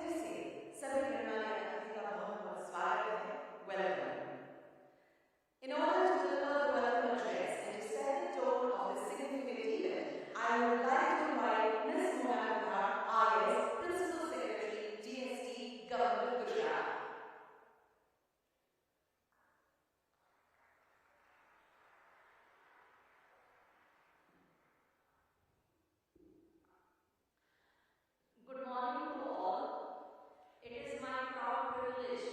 फिर से सभी गणमान्य अतिथि का बहुत बहुत स्वागत है. Welcome. In order to deliver the welcome address and to set the tone of this significant event, I would like to invite Ms. Ahmedabad, IS, Principal Secretary, GST, Government of Gujarat. Good morning to all. It is my proud privilege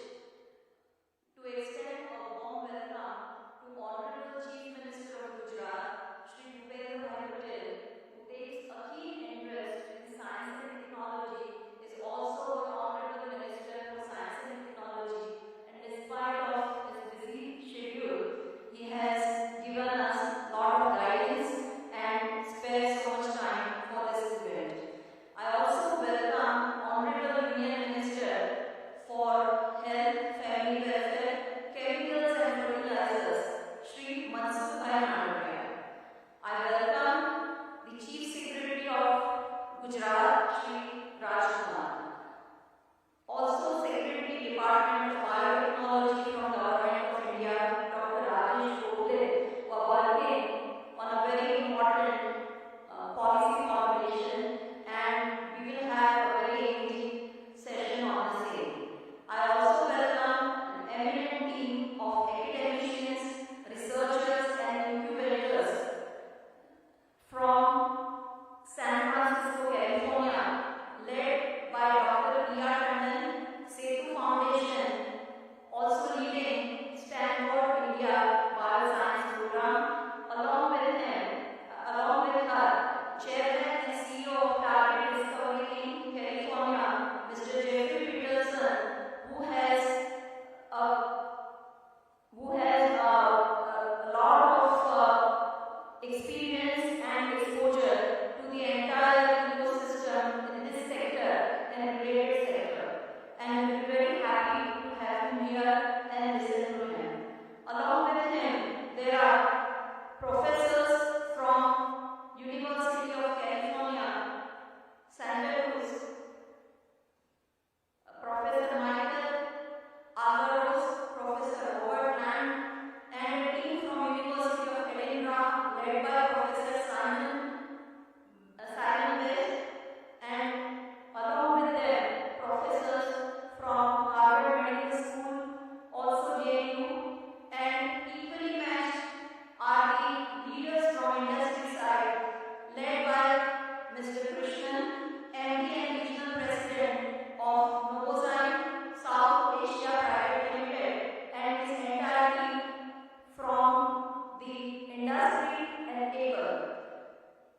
to extend a warm welcome to Honorable Chief Minister of Gujarat, Shri Bhupendra Bhai Patel, who takes a keen interest in science and technology, is also an Honorable Minister for Science and Technology, and despite of his busy schedule, he has given us a lot of guidance and spared so much time for this event. I also welcome Honorable Union Minister for Health, Family Welfare, Chemicals and Fertilizers, Shri Mansoor Bhai Mandoria. I welcome the Chief Secretary of Gujarat, Shri Rajkumar. Also Secretary Department of Biotechnology from Government of India, Dr. Rajesh Gokhale, who are working on a very important policy formulation, and we will have a very engaging session on the same. I also welcome an eminent team of academicians, researchers and incubators from San Francisco, California, led by Dr. P.R. Tandon, Setu Foundation, also leading Stanford India Bioscience Program, along with her, Chairman and CEO of Target Discovery Inc. California, Mr. Jeffrey Peterson, who has a lot of experience and exposure to the entire ecosystem in this sector and related sector. And we're very happy to have him here and listen to him. Along with him, there are professors from University of California, Santa Cruz, Professor Michael Alvaros, Professor Robert Land, and a team from University of Edinburgh led by Professor Simon West, and along with them, professors from Harvard Medical School, also JNU, and equally matched are the leaders from industry side, led by Mr. Krishnan, MD and Regional President of Novozyme South Asia Private Limited, and his entire team from the industry and able.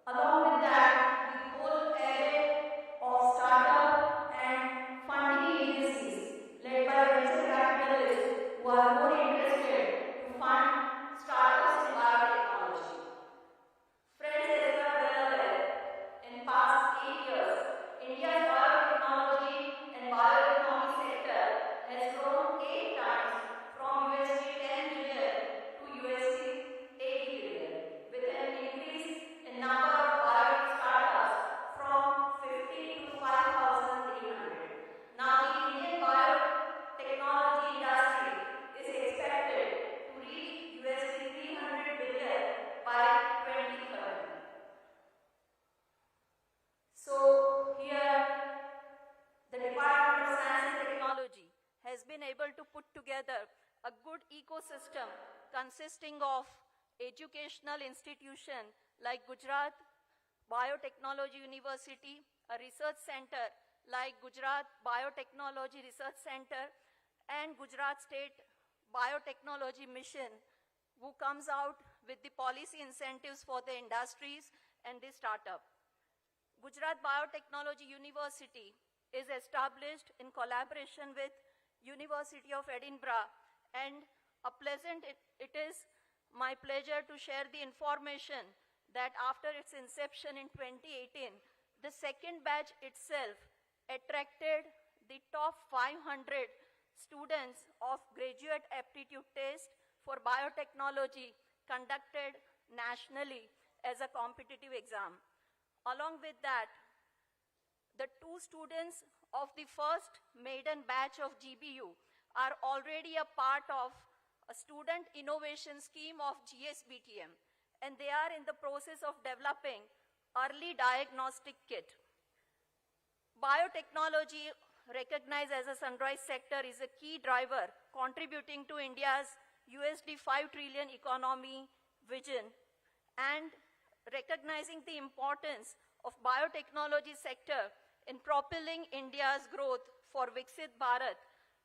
Along with that, the whole array of startup and funding agencies led by venture capitalists who are more interested to fund startups in biotechnology. Friends, as you are well aware, in past 8 years, India's biotechnology and bioeconomy sector has grown 8 times from USD 10 billion to USD 80 billion, with an increase in number of biotech startups from 50 to 5,800. Now, the Indian biotechnology industry is expected to reach USD 300 billion by 2030. So, here, the Department of Science and Technology has been able to put together a good ecosystem consisting of educational institutions like Gujarat Biotechnology University, a research center like Gujarat Biotechnology Research Center, and Gujarat State Biotechnology Mission, who comes out with the policy incentives for the industries and the startup. Gujarat Biotechnology University is established in collaboration with University of Edinburgh, and it is my pleasure to share the information that after its inception in 2018, the second batch itself attracted the top 500 students of graduate aptitude test for biotechnology conducted nationally as a competitive exam. Along with that, The 2 students of the first maiden batch of GBU are already a part of a student innovation scheme of GSBTM, and they are in the process of developing early diagnostic kit. Biotechnology, recognized as a sunrise sector, is a key driver contributing to India's USD 5 trillion economy vision, and recognizing the importance of biotechnology sector in propelling India's growth for Viksit Bharat,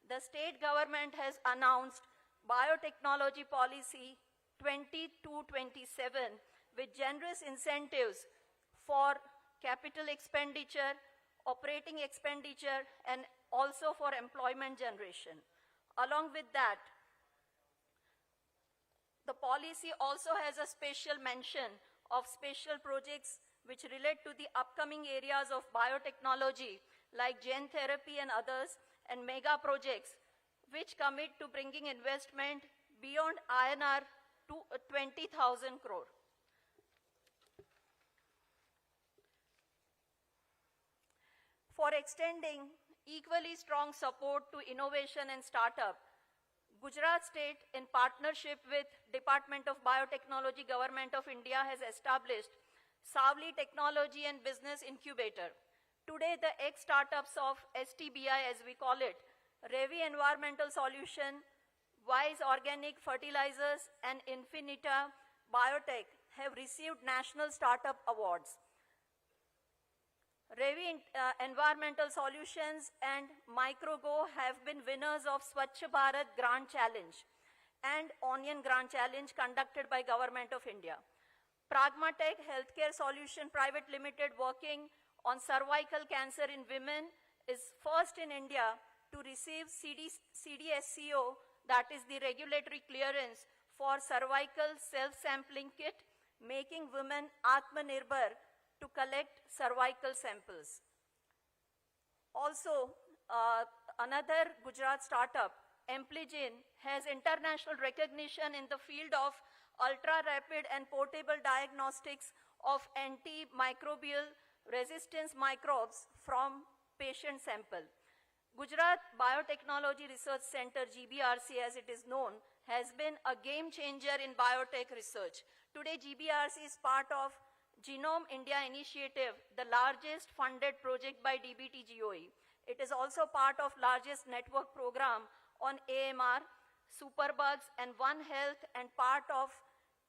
the state government has announced Biotechnology Policy 22-27 with generous incentives for capital expenditure, operating expenditure, and also for employment generation. Along with that, the policy also has a special mention of special projects which relate to the upcoming areas of biotechnology like gene therapy and others, and mega projects which commit to bringing investment beyond INR 20,000 crore. For extending equally strong support to innovation and startup, Gujarat State, in partnership with Department of Biotechnology, Government of India, has established Savli Technology and Business Incubator. Today, the ex-startups of STBI, as we call it, Revi Environmental Solution, Wise Organic Fertilizers, and Infinita Biotech have received national startup awards. Revi Environmental Solutions and MicroGo have been winners of Swachh Bharat Grand Challenge and Onion Grand Challenge conducted by Government of India. Pragmatech Healthcare Solution Private Limited, working on cervical cancer in women, is first in India to receive CDSCO, that is the regulatory clearance for cervical self-sampling kit, making women Atmanirbhar to collect cervical samples. Also, another Gujarat startup, Ampligen, has international recognition in the field of ultra-rapid and portable diagnostics of antimicrobial resistance microbes from patient sample. Gujarat Biotechnology Research Center, GBRC as it is known, has been a game changer in biotech research. Today, GBRC is part of Genome India Initiative, the largest funded project by DBT-GOE. It is also part of largest network program on AMR, superbugs, and One Health, and part of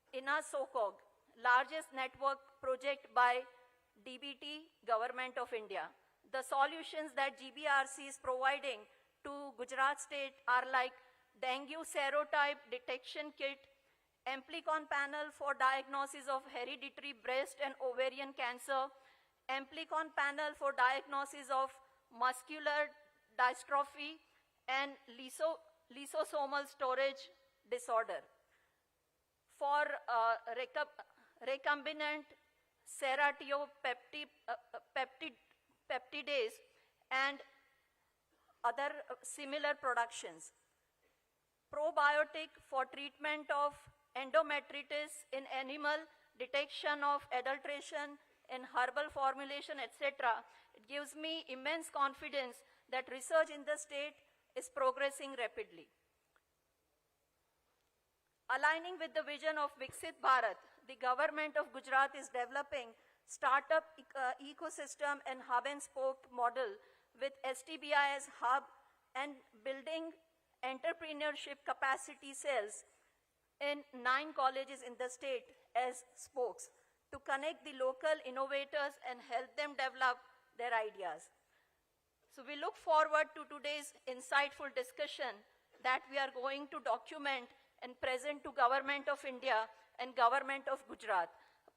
INASOCOG, largest network project by DBT, Government of India. The solutions that GBRC is providing to Gujarat State are like dengue serotype detection kit, Amplicon panel for diagnosis of hereditary breast and ovarian cancer, Amplicon panel for diagnosis of muscular dystrophy and lysosomal storage disorder. For recombinant seratopeptidase and other similar productions. Probiotic for treatment of endometritis in animal, detection of adulteration in herbal formulation, etc. It gives me immense confidence that research in the state is progressing rapidly. Aligning with the vision of Viksit Bharat, the government of Gujarat is developing startup ecosystem and hub and spoke model with STBI as hub and building entrepreneurship capacity cells in 9 colleges in the state as spokes to connect the local innovators and help them develop their ideas. So we look forward to today's insightful discussion that we are going to document and present to Government of India and Government of Gujarat.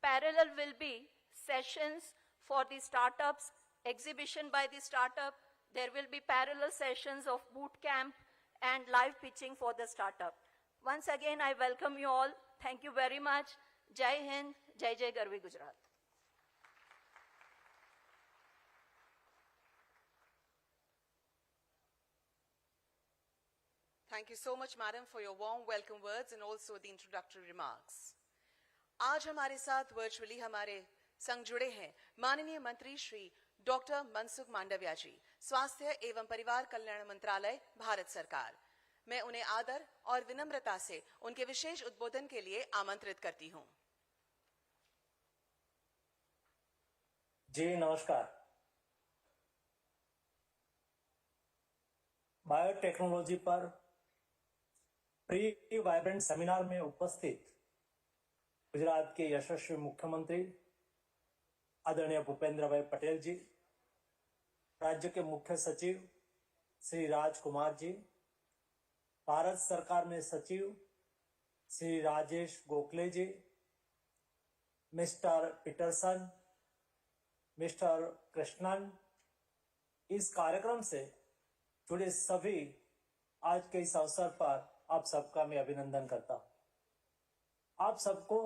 Parallel will be sessions for the startups, exhibition by the startup. There will be parallel sessions of boot camp and live pitching for the startup. Once again, I welcome you all. Thank you very much. Jai Hind, Jai Jai Garvi Gujarat. Thank you so much, madam, for your warm welcome words and also the introductory remarks. आज हमारे साथ virtually हमारे संग जुड़े हैं माननीय मंत्री Shri doctor Mansukh Mandaviya जी, स्वास्थ्य एवं परिवार कल्याण मंत्रालय, भारत सरकार। मैं उन्हें आदर और विनम्रता से उनके विशेष उद्बोधन के लिए आमंत्रित करती हूं। जी नमस्कार। बायोटेक्नोलॉजी पर प्री वाइब्रेंट सेमिनार में उपस्थित गुजरात के यशस्वी मुख्यमंत्री आदरणीय भूपेंद्र भाई पटेल जी, राज्य के मुख्य सचिव श्री राजकुमार जी, भारत सरकार में सचिव श्री राजेश गोखले जी, मिस्टर पीटरसन, मिस्टर कृष्णन, इस कार्यक्रम से जुड़े सभी आज के इस अवसर पर आप सबका मैं अभिनंदन करता हूं। आप सबको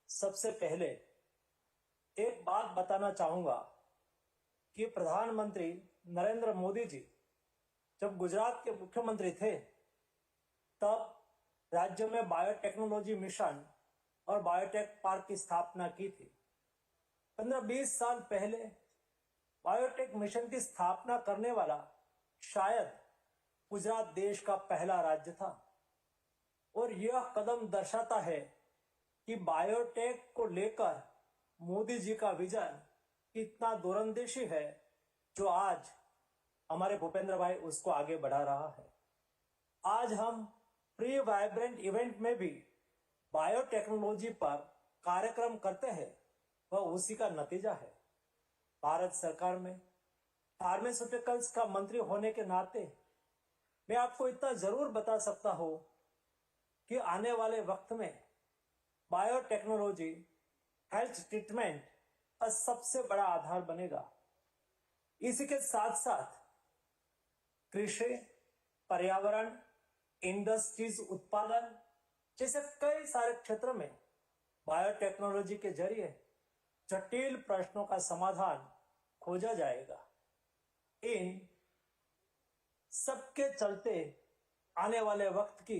सबसे पहले एक बात बताना चाहूंगा कि प्रधानमंत्री नरेंद्र मोदी जी जब गुजरात के मुख्यमंत्री थे तब राज्य में बायोटेक्नोलॉजी मिशन और बायोटेक पार्क की स्थापना की थी। 15-20 साल पहले बायोटेक मिशन की स्थापना करने वाला शायद गुजरात देश का पहला राज्य था और यह कदम दर्शाता है कि बायोटेक को लेकर मोदी जी का विजन इतना दूरंदेशी है जो आज हमारे भूपेंद्र भाई उसको आगे बढ़ा रहा है। आज हम प्री वाइब्रेंट इवेंट में भी बायोटेक्नोलॉजी पर कार्यक्रम करते हैं, वह उसी का नतीजा है। भारत सरकार में फार्मास्यूटिकल्स का मंत्री होने के नाते मैं आपको इतना जरूर बता सकता हूं कि आने वाले वक्त में बायोटेक्नोलॉजी हेल्थ ट्रीटमेंट का सबसे बड़ा आधार बनेगा। इसी के साथ साथ कृषि, पर्यावरण, इंडस्ट्रीज उत्पादन जैसे कई सारे क्षेत्र में बायोटेक्नोलॉजी के जरिए जटिल प्रश्नों का समाधान खोजा जाएगा। इन सबके चलते आने वाले वक्त की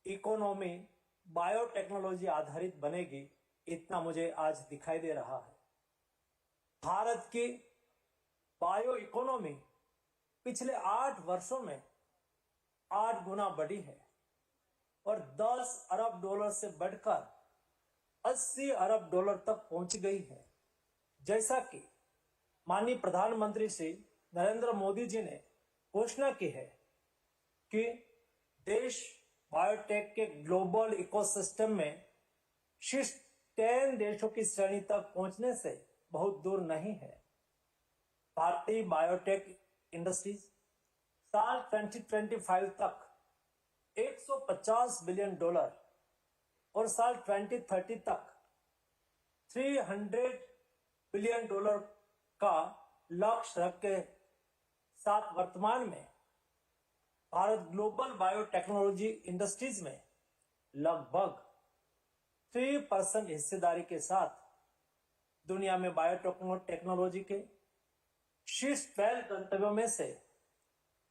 इकोनॉमी बायोटेक्नोलॉजी आधारित बनेगी, इतना मुझे आज दिखाई दे रहा है। भारत की बायो इकोनॉमी पिछले 8 वर्षों में 8 गुना बढ़ी है और 10 अरब डॉलर से बढ़कर 80 अरब डॉलर तक पहुंच गई है। जैसा कि माननीय प्रधानमंत्री श्री नरेंद्र मोदी जी ने घोषणा की है कि देश बायोटेक के ग्लोबल इकोसिस्टम में शीर्ष 10 देशों की श्रेणी तक पहुंचने से बहुत दूर नहीं है। भारतीय बायोटेक इंडस्ट्रीज साल 2025 तक 150 बिलियन डॉलर और साल 2030 तक 300 बिलियन डॉलर का लक्ष्य रख के साथ वर्तमान में भारत ग्लोबल बायोटेक्नोलॉजी इंडस्ट्रीज में लगभग 3% हिस्सेदारी के साथ दुनिया में बायोटेक्नोलॉजी के शीर्ष 12 गंतव्यों में से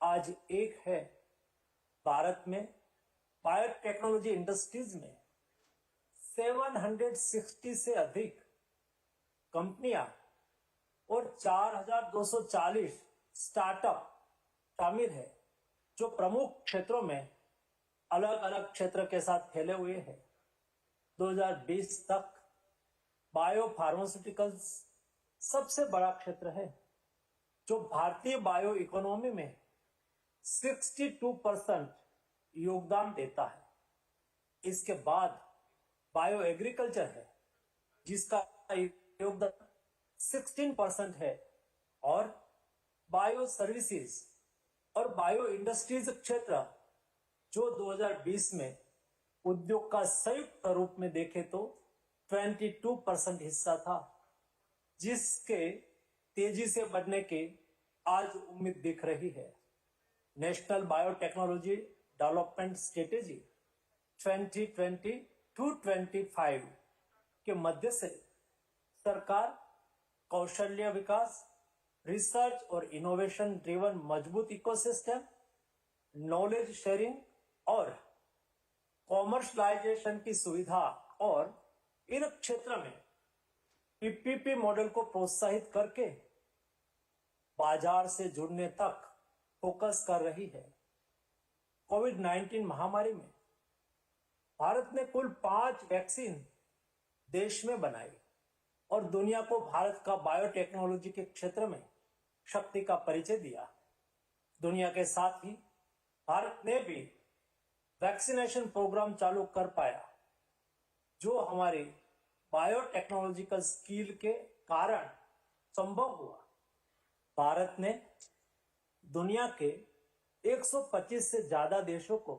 आज एक है। भारत में बायोटेक्नोलॉजी इंडस्ट्रीज में 760 से अधिक कंपनियां और 4240 स्टार्टअप शामिल है जो प्रमुख क्षेत्रों में अलग अलग क्षेत्र के साथ फैले हुए हैं। 2020 तक बायो फार्मास्यूटिकल्स सबसे बड़ा क्षेत्र है जो भारतीय बायो इकोनॉमी में 62% योगदान देता है। इसके बाद बायो एग्रीकल्चर है जिसका योगदान 16% है और बायो सर्विसेज और बायो इंडस्ट्रीज क्षेत्र जो 2020 में उद्योग का संयुक्त रूप में देखे तो 22% हिस्सा था, जिसके तेजी से बढ़ने की आज उम्मीद दिख रही है। National biotechnology development strategy 2020 to 25 के मध्य से सरकार कौशल्य विकास, रिसर्च और इनोवेशन ड्रिवन मजबूत इकोसिस्टम, नॉलेज शेयरिंग और कॉमर्शलाइजेशन की सुविधा और इन क्षेत्र में पीपीपी मॉडल को प्रोत्साहित करके बाजार से जुड़ने तक फोकस कर रही है। कोविड-19 महामारी में भारत ने कुल 5 वैक्सीन देश में बनाई और दुनिया को भारत का बायोटेक्नोलॉजी के क्षेत्र में शक्ति का परिचय दिया। दुनिया के साथ ही भारत ने भी वैक्सीनेशन प्रोग्राम चालू कर पाया, जो हमारी बायोटेक्नोलॉजिकल स्किल के कारण संभव हुआ। भारत ने दुनिया के 125 से ज्यादा देशों को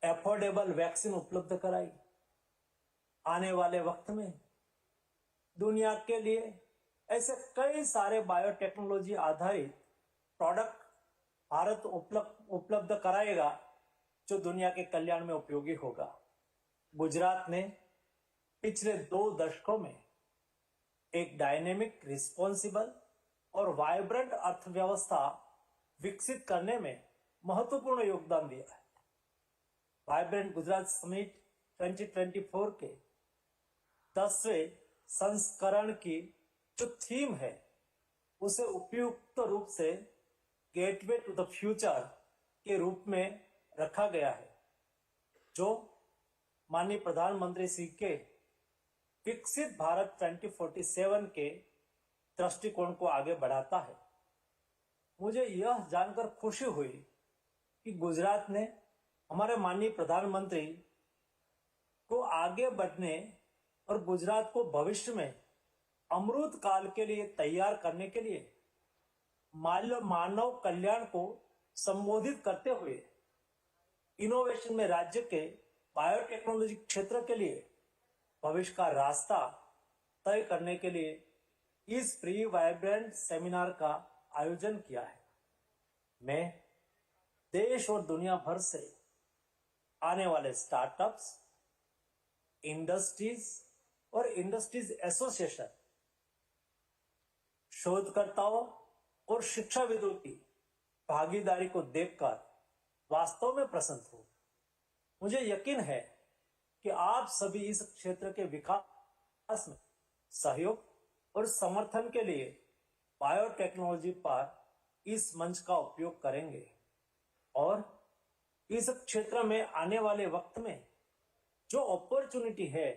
एफोर्डेबल वैक्सीन उपलब्ध कराई। आने वाले वक्त में दुनिया के लिए ऐसे कई सारे बायोटेक्नोलॉजी आधारित प्रोडक्ट भारत उपलब्ध कराएगा, जो दुनिया के कल्याण में उपयोगी होगा। गुजरात ने पिछले 2 दशकों में एक डायनेमिक, रिस्पॉन्सिबल और वाइब्रेंट अर्थव्यवस्था विकसित करने में महत्वपूर्ण योगदान दिया है। वाइब्रेंट गुजरात समिट 2024 के 10वें संस्करण की जो थीम है, उसे उपयुक्त रूप से गेटवे टू द फ्यूचर के रूप में रखा गया है, जो माननीय प्रधानमंत्री श्री के विकसित भारत 2047 के दृष्टिकोण को आगे बढ़ाता है। मुझे यह जानकर खुशी हुई कि गुजरात ने हमारे माननीय प्रधानमंत्री को आगे बढ़ने और गुजरात को भविष्य में अमृत काल के लिए तैयार करने के लिए मानव कल्याण को संबोधित करते हुए इनोवेशन में राज्य के बायोटेक्नोलॉजी क्षेत्र के लिए भविष्य का रास्ता तय करने के लिए इस प्री वाइब्रेंट सेमिनार का आयोजन किया है। मैं देश और दुनिया भर से आने वाले स्टार्टअप्स, इंडस्ट्रीज और इंडस्ट्रीज एसोसिएशन, शोधकर्ताओं और शिक्षाविदों की भागीदारी को देखकर वास्तव में प्रसन्न हूं। मुझे यकीन है कि आप सभी इस क्षेत्र के विकास में सहयोग और समर्थन के लिए बायोटेक्नोलॉजी पर इस मंच का उपयोग करेंगे और इस क्षेत्र में आने वाले वक्त में जो अपॉर्चुनिटी है,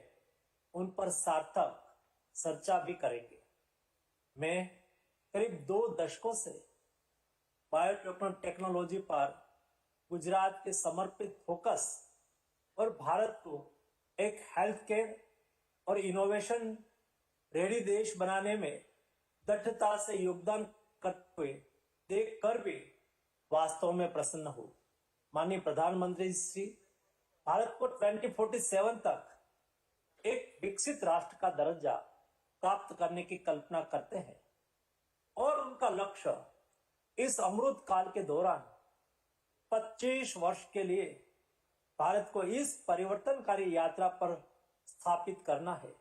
उन पर सार्थक चर्चा भी करेंगे। मैं करीब 2 दशकों से बायोटेक्नोलॉजी पर गुजरात के समर्पित फोकस और भारत को एक हेल्थ केयर और इनोवेशन रेडी देश बनाने में दृढ़ता से योगदान करते हुए देखकर भी वास्तव में प्रसन्न हूं। माननीय प्रधानमंत्री श्री भारत को 2047 तक एक विकसित राष्ट्र का दर्जा प्राप्त करने की कल्पना करते हैं और उनका लक्ष्य इस अमृत काल के दौरान 25 वर्ष के लिए भारत को इस परिवर्तनकारी यात्रा पर स्थापित करना है।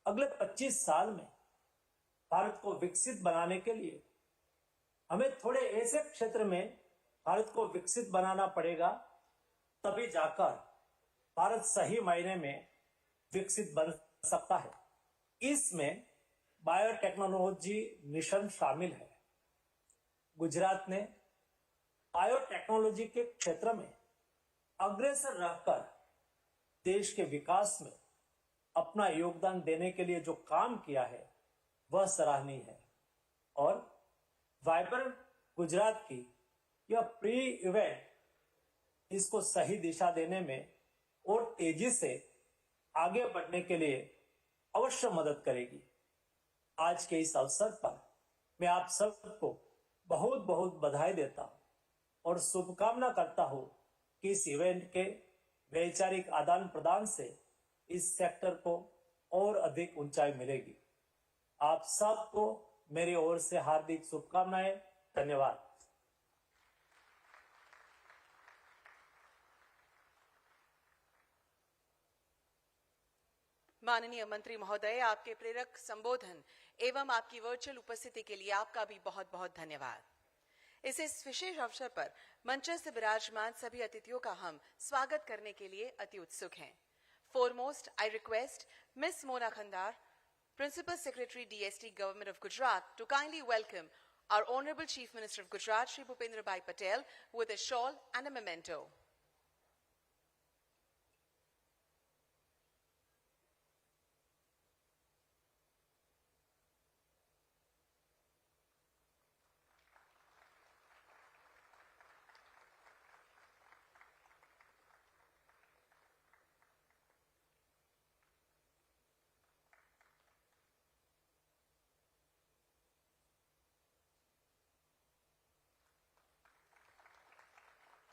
अगले 25 साल में भारत को विकसित बनाने के लिए हमें थोड़े ऐसे क्षेत्र में भारत को विकसित बनाना पड़ेगा, तभी जाकर भारत सही मायने में विकसित बन सकता है। इसमें बायोटेक्नोलॉजी मिशन शामिल है। गुजरात ने बायोटेक्नोलॉजी के क्षेत्र में अग्रसर रहकर देश के विकास में अपना योगदान देने के लिए जो काम किया है, वह सराहनीय है और वाइब्रेंट गुजरात की यह प्री इवेंट इसको सही दिशा देने में और तेजी से आगे बढ़ने के लिए अवश्य मदद करेगी। आज के इस अवसर पर मैं आप सबको बहुत बहुत बधाई देता हूं और शुभकामना करता हूं कि इस इवेंट के वैचारिक आदान प्रदान से इस सेक्टर को और अधिक ऊंचाई मिलेगी। आप सबको मेरी ओर से हार्दिक शुभकामनाएं। धन्यवाद। माननीय मंत्री महोदय, आपके प्रेरक संबोधन एवं आपकी वर्चुअल उपस्थिति के लिए आपका भी बहुत बहुत धन्यवाद। इस विशेष अवसर पर मंच से विराजमान सभी अतिथियों का हम स्वागत करने के लिए अति उत्सुक हैं। Foremost, I request Miss Mona Khandar Principal Secretary DST Government of Gujarat to kindly welcome our Honorable Chief Minister of Gujarat, Shri Bhupendra Bhai Patel, with a shawl and a memento.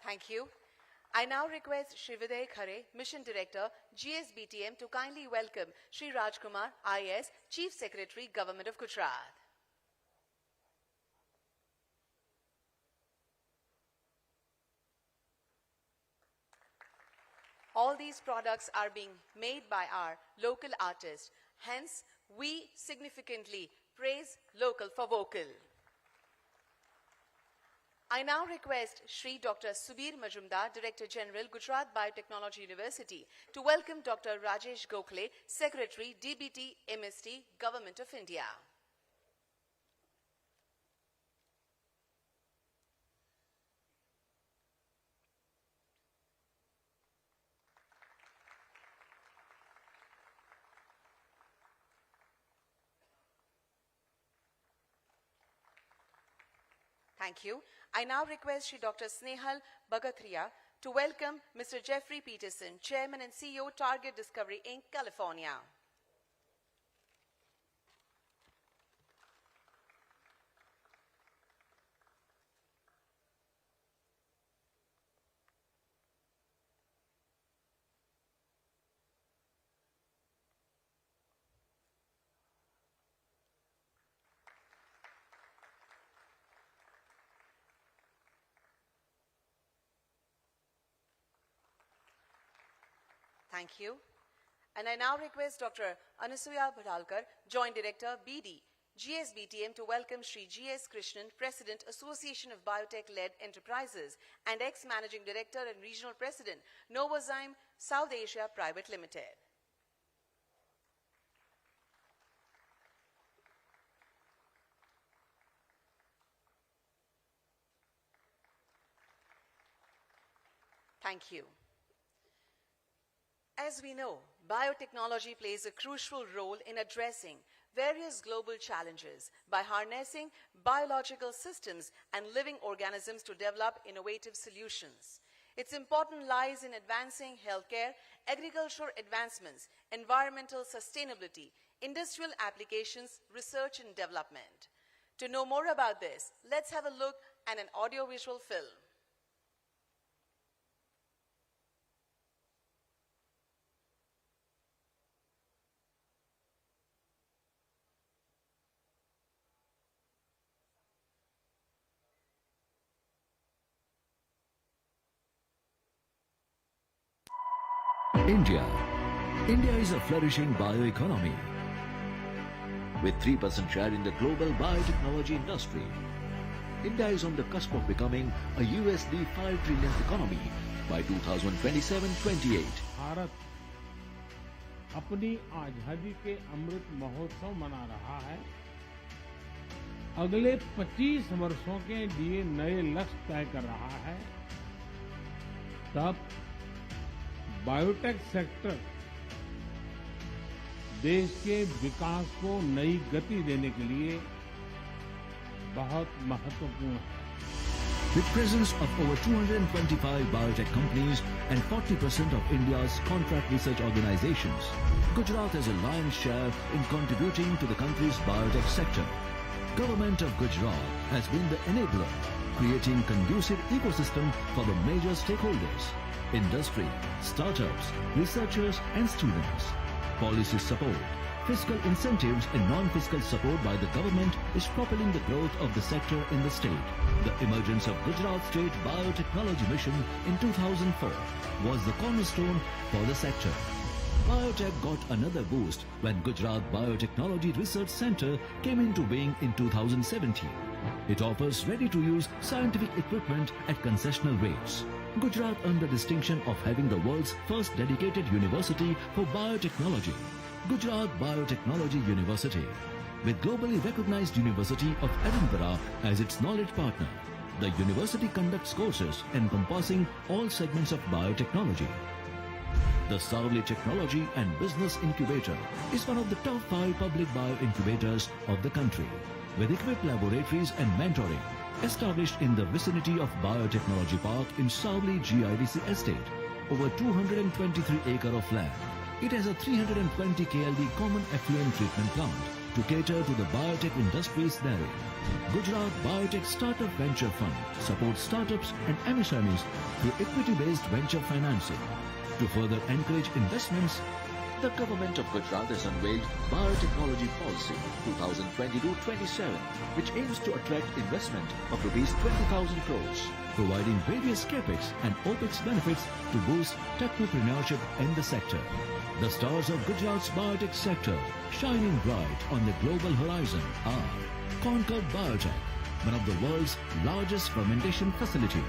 Thank you. I now request Shri Viday Khare, Mission Director, GSBTM, to kindly welcome Shri Rajkumar, IS, Chief Secretary, Government of Gujarat. All these products are being made by our local artists. Hence, we significantly praise local for vocal. I now request Shri Dr. Subir Majumdar, Director General, Gujarat Biotechnology University, to welcome Dr. Rajesh Gokhale, Secretary, DBT, MST, Government of India. Thank you. I now request Shri Dr. Snehal Bagathria to welcome Mr. Jeffrey Peterson, Chairman and CEO, Target Discovery Inc., California. Thank you. And I now request Dr. Anasuya Bhadalkar, Joint Director, BD, GSBTM, to welcome Shri G.S. Krishnan, President, Association of Biotech-Led Enterprises, and ex-Managing Director and Regional President, Novozyme South Asia Private Limited. Thank you. As we know, biotechnology plays a crucial role in addressing various global challenges by harnessing biological systems and living organisms to develop innovative solutions. Its importance lies in advancing healthcare, agricultural advancements, environmental sustainability, industrial applications, research and development. To know more about this, let's have a look at an audiovisual film. India. India is a flourishing bioeconomy with 3% share in the global biotechnology industry. India is on the cusp of becoming a USD 5 trillion economy by 2027-28. Bharat अपनी आजादी के अमृत महोत्सव मना रहा है। अगले 25 वर्षों के लिए नए लक्ष्य तय कर रहा है। तब बायोटेक सेक्टर देश के विकास को नई गति देने के लिए बहुत महत्वपूर्ण है। With presence of over 225 biotech companies and 40% of India's contract research organizations, Gujarat has a lion's share in contributing to the country's biotech sector. Government of Gujarat has been the enabler, creating conducive ecosystem for the major stakeholders: industry, startups, researchers and students. Policy support, fiscal incentives and non-fiscal support by the government is propelling the growth of the sector in the state. The emergence of Gujarat State Biotechnology Mission in 2004 was the cornerstone for the sector. Biotech got another boost when Gujarat Biotechnology Research Centre came into being in 2017. It offers ready-to-use scientific equipment at concessional rates. Gujarat earned the distinction of having the world's first dedicated university for biotechnology. Gujarat Biotechnology University. With globally recognized University of Edinburgh as its knowledge partner, the university conducts courses encompassing all segments of biotechnology. The Savli Technology and Business Incubator is one of the top 5 public bio-incubators of the country, with equipped laboratories and mentoring established in the vicinity of Biotechnology Park in Savli GIDC estate, over 223 acres of land. It has a 320 KLD common effluent treatment plant to cater to the biotech industries therein. Gujarat Biotech Startup Venture Fund supports startups and MSMEs through equity-based venture financing. To further encourage investments, The government of Gujarat has unveiled Biotechnology Policy 2022-27, which aims to attract investment of rupees 20,000 crores. providing various capex and opex benefits to boost technopreneurship in the sector. The stars of Gujarat's biotech sector shining bright on the global horizon are Concord Biotech, one of the world's largest fermentation facility;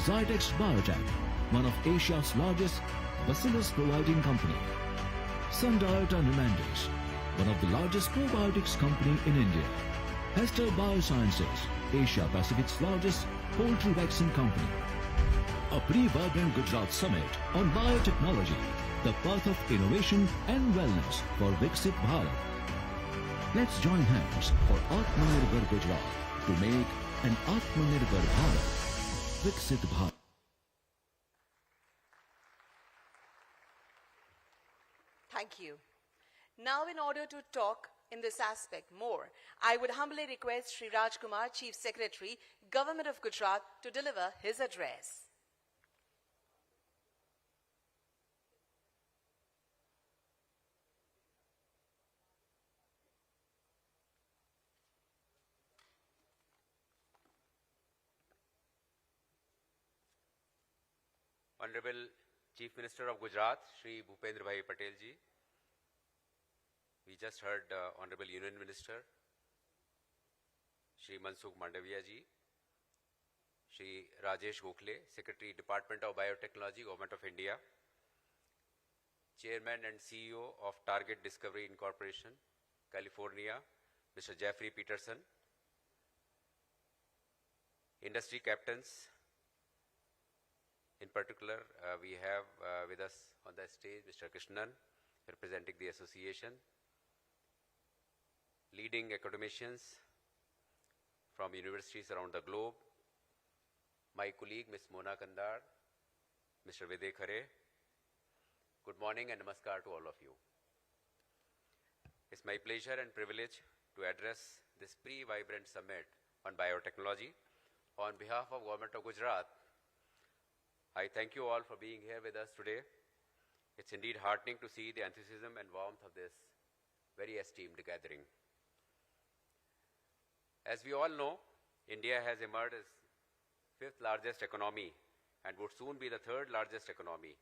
Zytex Biotech, one of Asia's largest bacillus providing company; Sundiata Nemandes, one of the largest probiotics company in India; Hester Biosciences, Asia Pacific's largest poultry vaccine company. A pre-vibrant Gujarat Summit on biotechnology, the path of innovation and wellness for Viksit Bharat. Let's join hands for Atmanirbhar Gujarat to make an Atmanirbhar Bharat. Viksit Bharat. Thank you. Now, in order to talk in this aspect more, I would humbly request Sri Raj Kumar, Chief Secretary, Government of Gujarat, to deliver his address. Honorable Chief Minister of Gujarat, Shri Bhupendra Bhai Patel ji. We just heard Honorable Union Minister, Shri Mansukh Mandaviya ji, Shri Rajesh Gokhale, Secretary, Department of Biotechnology, Government of India, Chairman and CEO of Target Discovery Incorporation, California, Mr. Jeffrey Peterson, industry captains. In particular, we have with us on the stage Mr. Krishnan, representing the association, leading academicians from universities around the globe, my colleague Ms. Mona Kandar, Mr. Videh Khare. Good morning and namaskar to all of you. It's my pleasure and privilege to address this pre-vibrant summit on biotechnology. On behalf of Government of Gujarat, I thank you all for being here with us today. It's indeed heartening to see the enthusiasm and warmth of this very esteemed gathering. As we all know, India has emerged as fifth largest economy and would soon be the third largest economy.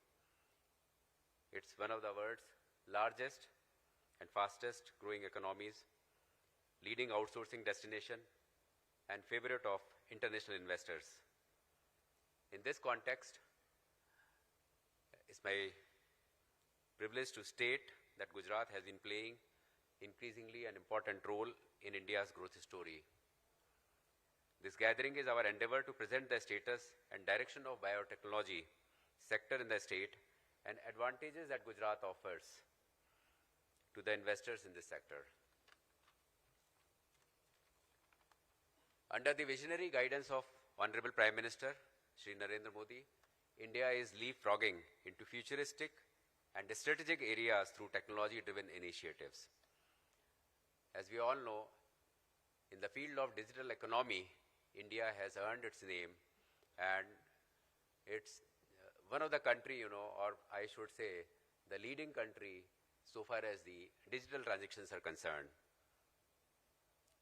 It's one of the world's largest and fastest growing economies, leading outsourcing destination and favorite of international investors. In this context, it's my privilege to state that Gujarat has been playing increasingly an important role in India's growth story. This gathering is our endeavor to present the status and direction of biotechnology sector in the state and advantages that Gujarat offers to the investors in this sector. Under the visionary guidance of Honorable Prime Minister Shri Narendra Modi, India is leapfrogging into futuristic and strategic areas through technology-driven initiatives. As we all know, in the field of digital economy, India has earned its name, and it's one of the country, or I should say, the leading country so far as the digital transactions are concerned.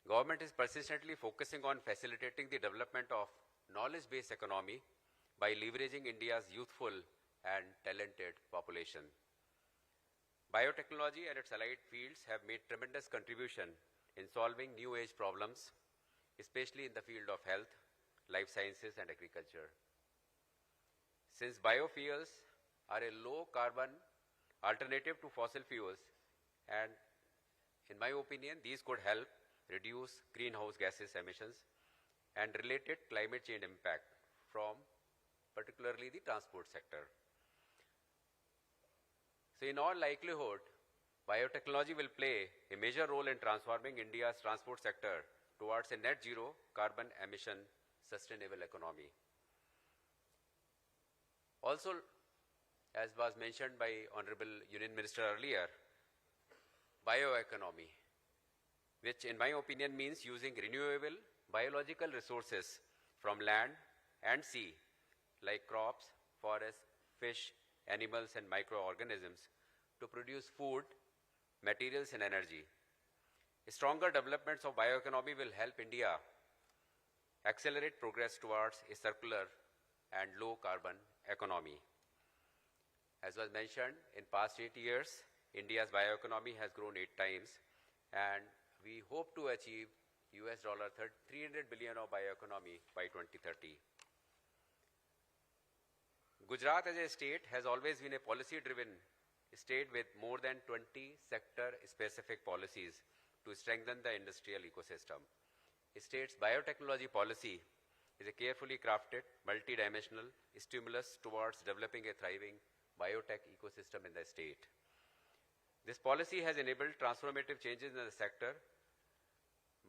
Government is persistently focusing on facilitating the development of knowledge-based economy by leveraging India's youthful and talented population. Biotechnology and its allied fields have made tremendous contribution in solving new age problems, especially in the field of health, life sciences, and agriculture. Since biofuels are a low carbon alternative to fossil fuels and in my opinion, these could help reduce greenhouse gases emissions and related climate change impact from particularly the transport sector. So in all likelihood, biotechnology will play a major role in transforming India's transport sector towards a net zero carbon emission sustainable economy. Also, as was mentioned by Honorable Union Minister earlier, bioeconomy, which in my opinion means using renewable biological resources from land and sea, like crops, forests, fish, animals, and microorganisms, to produce food, materials, and energy. Stronger developments of bioeconomy will help India accelerate progress towards a circular and low-carbon economy. As was mentioned, in past 8 years, India's bioeconomy has grown 8 times, and we hope to achieve US $300 billion of bioeconomy by 2030. Gujarat as a state has always been a policy-driven state with more than 20 sector-specific policies to strengthen the industrial ecosystem. The state's biotechnology policy is a carefully crafted, multidimensional stimulus towards developing a thriving biotech ecosystem in the state. This policy has enabled transformative changes in the sector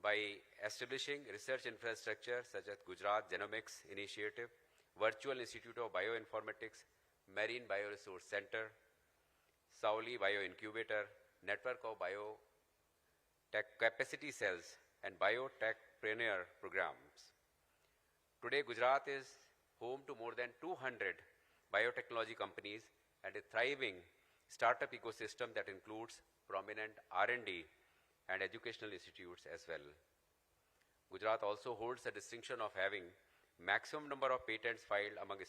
by establishing research infrastructure such as Gujarat Genomics Initiative, Virtual Institute of Bioinformatics, Marine Bioresource Center, Sauli Bioincubator, Network of Biotech Capacity Cells, and Biotechpreneur programs. Today, Gujarat is home to more than 200 biotechnology companies and a thriving startup ecosystem that includes prominent R&D and educational institutes as well. Gujarat also holds the distinction of having maximum number of patents filed among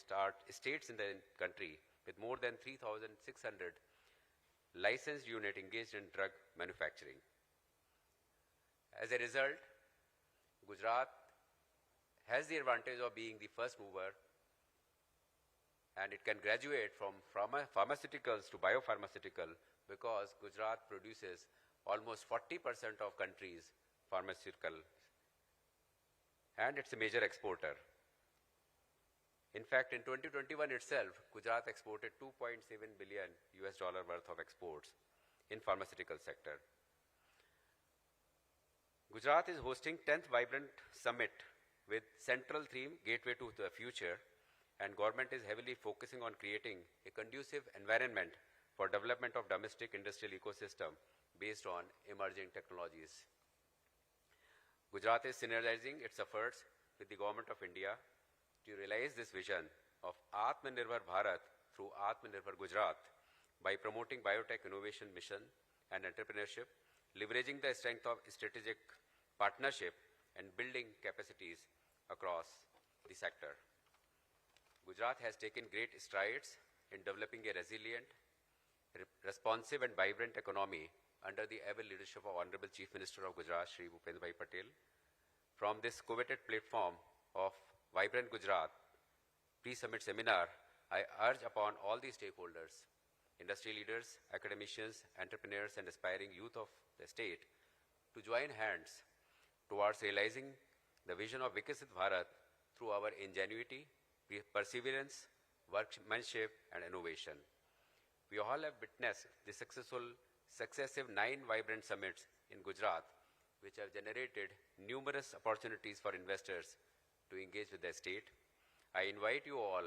states in the country, with more than 3,600 licensed units engaged in drug manufacturing. As a result, Gujarat has the advantage of being the first mover, and it can graduate from pharmaceuticals to biopharmaceutical because Gujarat produces almost 40% of country's pharmaceuticals, and it's a major exporter. In fact, in 2021 itself, Gujarat exported $2.7 billion worth of exports in pharmaceutical sector. Gujarat is hosting 10th Vibrant Summit with central theme Gateway to the Future, and government is heavily focusing on creating a conducive environment for development of domestic industrial ecosystem based on emerging technologies. Gujarat is synergizing its efforts with the Government of India to realize this vision of Atmanirbhar Bharat through Atmanirbhar Gujarat by promoting biotech innovation mission and entrepreneurship, leveraging the strength of strategic partnership and building capacities across the sector. Gujarat has taken great strides in developing a resilient, responsive and vibrant economy under the able leadership of Honorable Chief Minister of Gujarat, Shri Bhupendra Bhai Patel. From this coveted platform of Vibrant Gujarat pre-summit seminar, I urge upon all the stakeholders, industry leaders, academicians, entrepreneurs, and aspiring youth of the state to join hands towards realizing the vision of Viksit Bharat through our ingenuity, perseverance, workmanship, and innovation. We all have witnessed the successive 9 vibrant summits in Gujarat, which have generated numerous opportunities for investors to engage with the state. I invite you all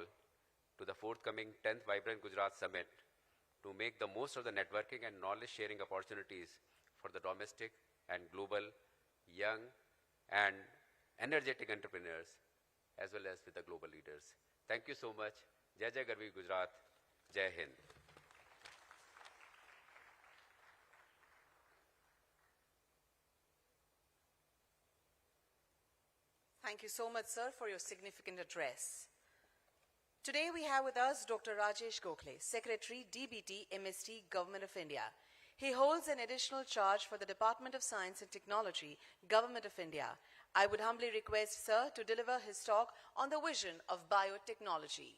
to the forthcoming 10th Vibrant Gujarat Summit to make the most of the networking and knowledge-sharing opportunities for the domestic and global young and energetic entrepreneurs, as well as with the global leaders. Thank you so much. Jai Jai Garvi Gujarat. Jai Hind. Thank you so much, sir, for your significant address. Today we have with us Dr. Rajesh Gokhale, Secretary, DBT, MST, Government of India. He holds an additional charge for the Department of Science and Technology, Government of India. I would humbly request, sir, to deliver his talk on the vision of biotechnology.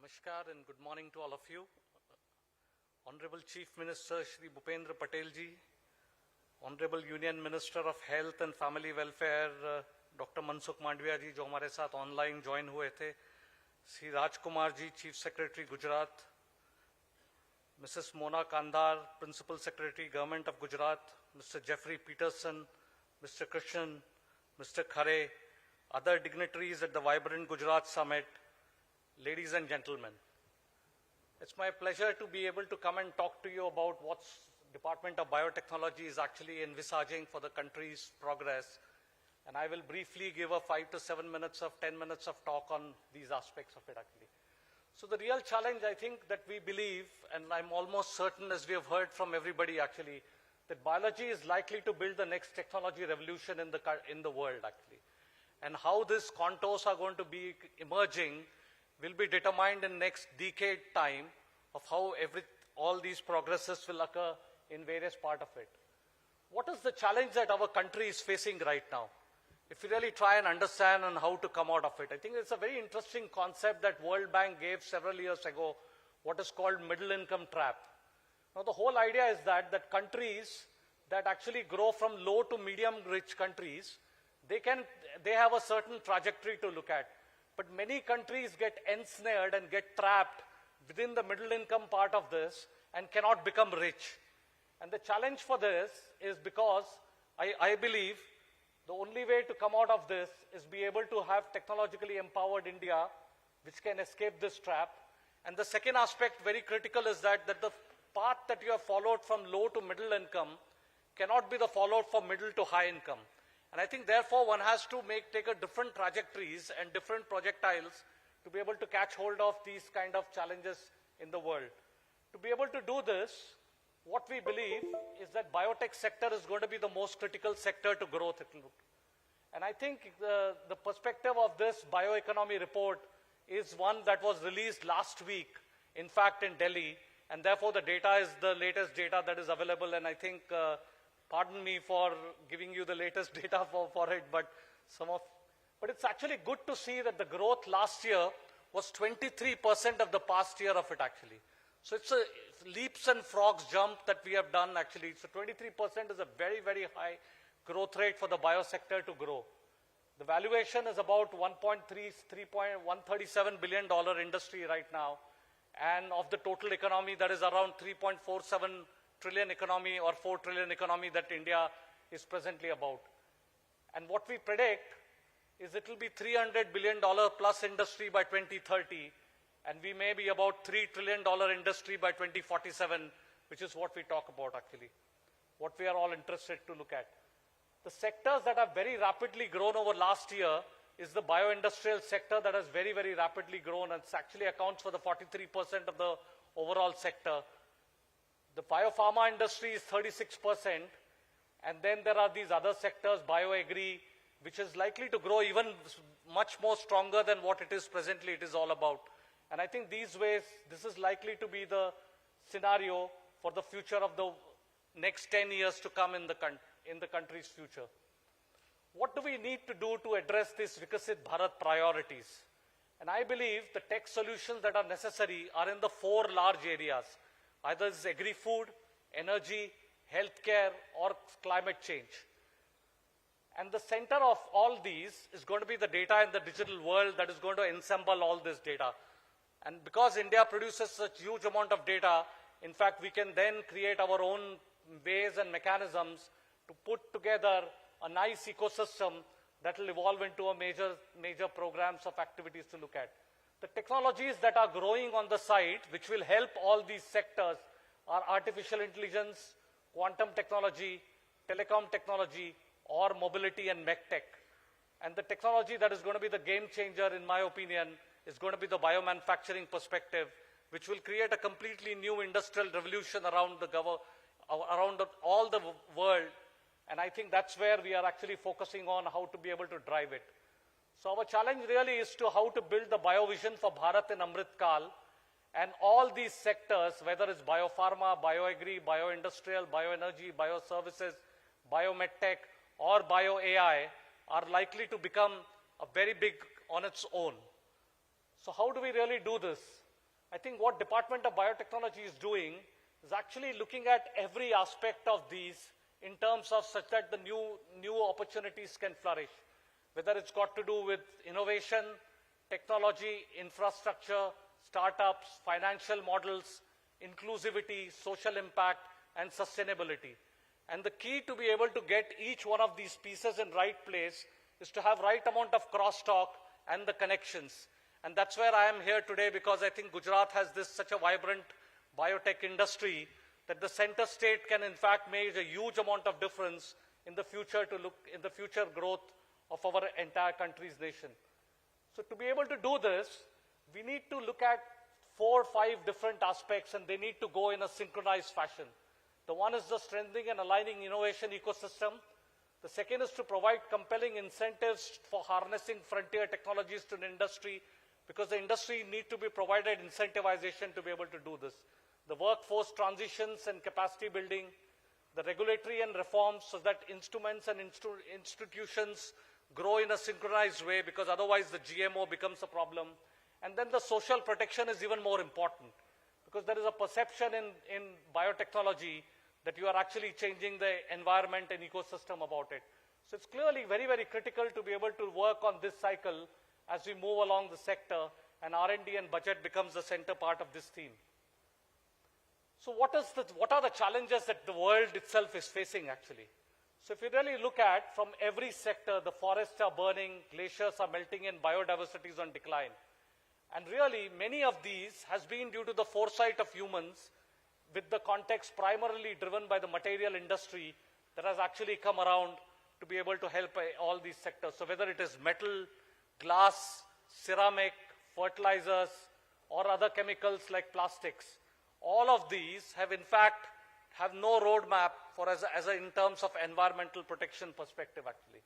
Namaskar and good morning to all of you. Honorable Chief Minister Shri Bhupendra Patel ji, Honorable Union Minister of Health and Family Welfare Dr. Mansukh Mandviya ji, जो हमारे साथ online join हुए थे, Shri Rajkumar ji, Chief Secretary Gujarat, Mrs. Mona Kandar, Principal Secretary Government of Gujarat, Mr. Jeffrey Peterson, Mr. Krishnan, Mr. Khare, other dignitaries at the vibrant Gujarat Summit, ladies and gentlemen. It's my pleasure to be able to come and talk to you about what Department of Biotechnology is actually envisaging for the country's progress. And I will briefly give a 5 to 7 minutes of 10 minutes of talk on these aspects of it actually. So the real challenge I think that we believe, and I'm almost certain as we have heard from everybody actually, that biology is likely to build the next technology revolution in the world actually. And how these contours are going to be emerging will be determined in next decade time of how all these progresses will occur in various part of it. What is the challenge that our country is facing right now? If you really try and understand on how to come out of it, I think it's a very interesting concept that World Bank gave several years ago, what is called middle income trap. Now the whole idea is that countries that actually grow from low to medium rich countries, they have a certain trajectory to look at. But many countries get ensnared and get trapped within the middle income part of this and cannot become rich. And the challenge for this is because I believe the only way to come out of this is be able to have technologically empowered India, which can escape this trap. And the second aspect, very critical, is that the path that you have followed from low to middle income cannot be the followed from middle to high income. And I think, therefore, one has to take a different trajectories and different projectiles to be able to catch hold of these kind of challenges in the world. To be able to do this, what we believe is that biotech sector is going to be the most critical sector to growth. And I think the perspective of this bioeconomy report is one that was released last week, in fact, in Delhi. And therefore, the data is the latest data that is available. And I think pardon me for giving you the latest data for it, but it's actually good to see that the growth last year was 23% of the past year of it actually. So it's a leaps and frogs jump that we have done actually. So 23% is a very, very high growth rate for the biosector to grow. The valuation is about $137 billion industry right now. And of the total economy, that is around 3.47 trillion economy or 4 trillion economy that India is presently about. And what we predict is it will be $300 billion plus industry by 2030, and we may be about $3 trillion industry by 2047, which is what we talk about actually, what we are all interested to look at. The sectors that have very rapidly grown over last year is the bio-industrial sector that has very, very rapidly grown and actually accounts for the 43% of the overall sector. The biopharma industry is 36%, and then there are these other sectors, bioagri, which is likely to grow even much more stronger than what it is presently it is all about. And I think these ways, this is likely to be the scenario for the future of the next 10 years to come in the country's future. What do we need to do to address these Vikasit Bharat priorities? And I believe the tech solutions that are necessary are in the 4 large areas. Either it's agri-food, energy, healthcare, or climate change. And the center of all these is going to be the data in the digital world that is going to ensemble all this data. And because India produces such huge amount of data, in fact, we can then create our own ways and mechanisms to put together a nice ecosystem that will evolve into a major programs of activities to look at. The technologies that are growing on the side, which will help all these sectors, are artificial intelligence, quantum technology, telecom technology, or mobility and medtech. And the technology that is going to be the game changer, in my opinion, is going to be the biomanufacturing perspective, which will create a completely new industrial revolution around all the world. And I think that's where we are actually focusing on how to be able to drive it. So our challenge really is to how to build the biovision for Bharat in Amrit Kal, and all these sectors, whether it's biopharma, bioagri, bioindustrial, bioenergy, bioservices, biomedtech, or bio-AI, are likely to become a very big on its own. So how do we really do this? I think what Department of Biotechnology is doing is actually looking at every aspect of these in terms of such that the new opportunities can flourish, whether it's got to do with innovation, technology, infrastructure, startups, financial models, inclusivity, social impact, and sustainability. And the key to be able to get each one of these pieces in right place is to have right amount of crosstalk and the connections. And that's where I am here today, because I think Gujarat has such a vibrant biotech industry that the center state can in fact make a huge amount of difference in the future growth of our entire country's nation. So to be able to do this, we need to look at 4 or 5 different aspects, and they need to go in a synchronized fashion. The one is the strengthening and aligning innovation ecosystem. The second is to provide compelling incentives for harnessing frontier technologies to the industry, because the industry need to be provided incentivization to be able to do this. The workforce transitions and capacity building, the regulatory and reforms so that instruments and institutions grow in a synchronized way, because otherwise the GMO becomes a problem. And then the social protection is even more important, because there is a perception in biotechnology that you are actually changing the environment and ecosystem about it. So it's clearly very, very critical to be able to work on this cycle as we move along the sector, and R&D and budget becomes the center part of this theme. So what are the challenges that the world itself is facing actually? So if you really look at from every sector, the forests are burning, glaciers are melting, and biodiversity is on decline. And really, many of these has been due to the foresight of humans, with the context primarily driven by the material industry that has actually come around to be able to help all these sectors. So whether it is metal, glass, ceramic, fertilizers, or other chemicals like plastics, all of these have in fact have no roadmap for in terms of environmental protection perspective actually.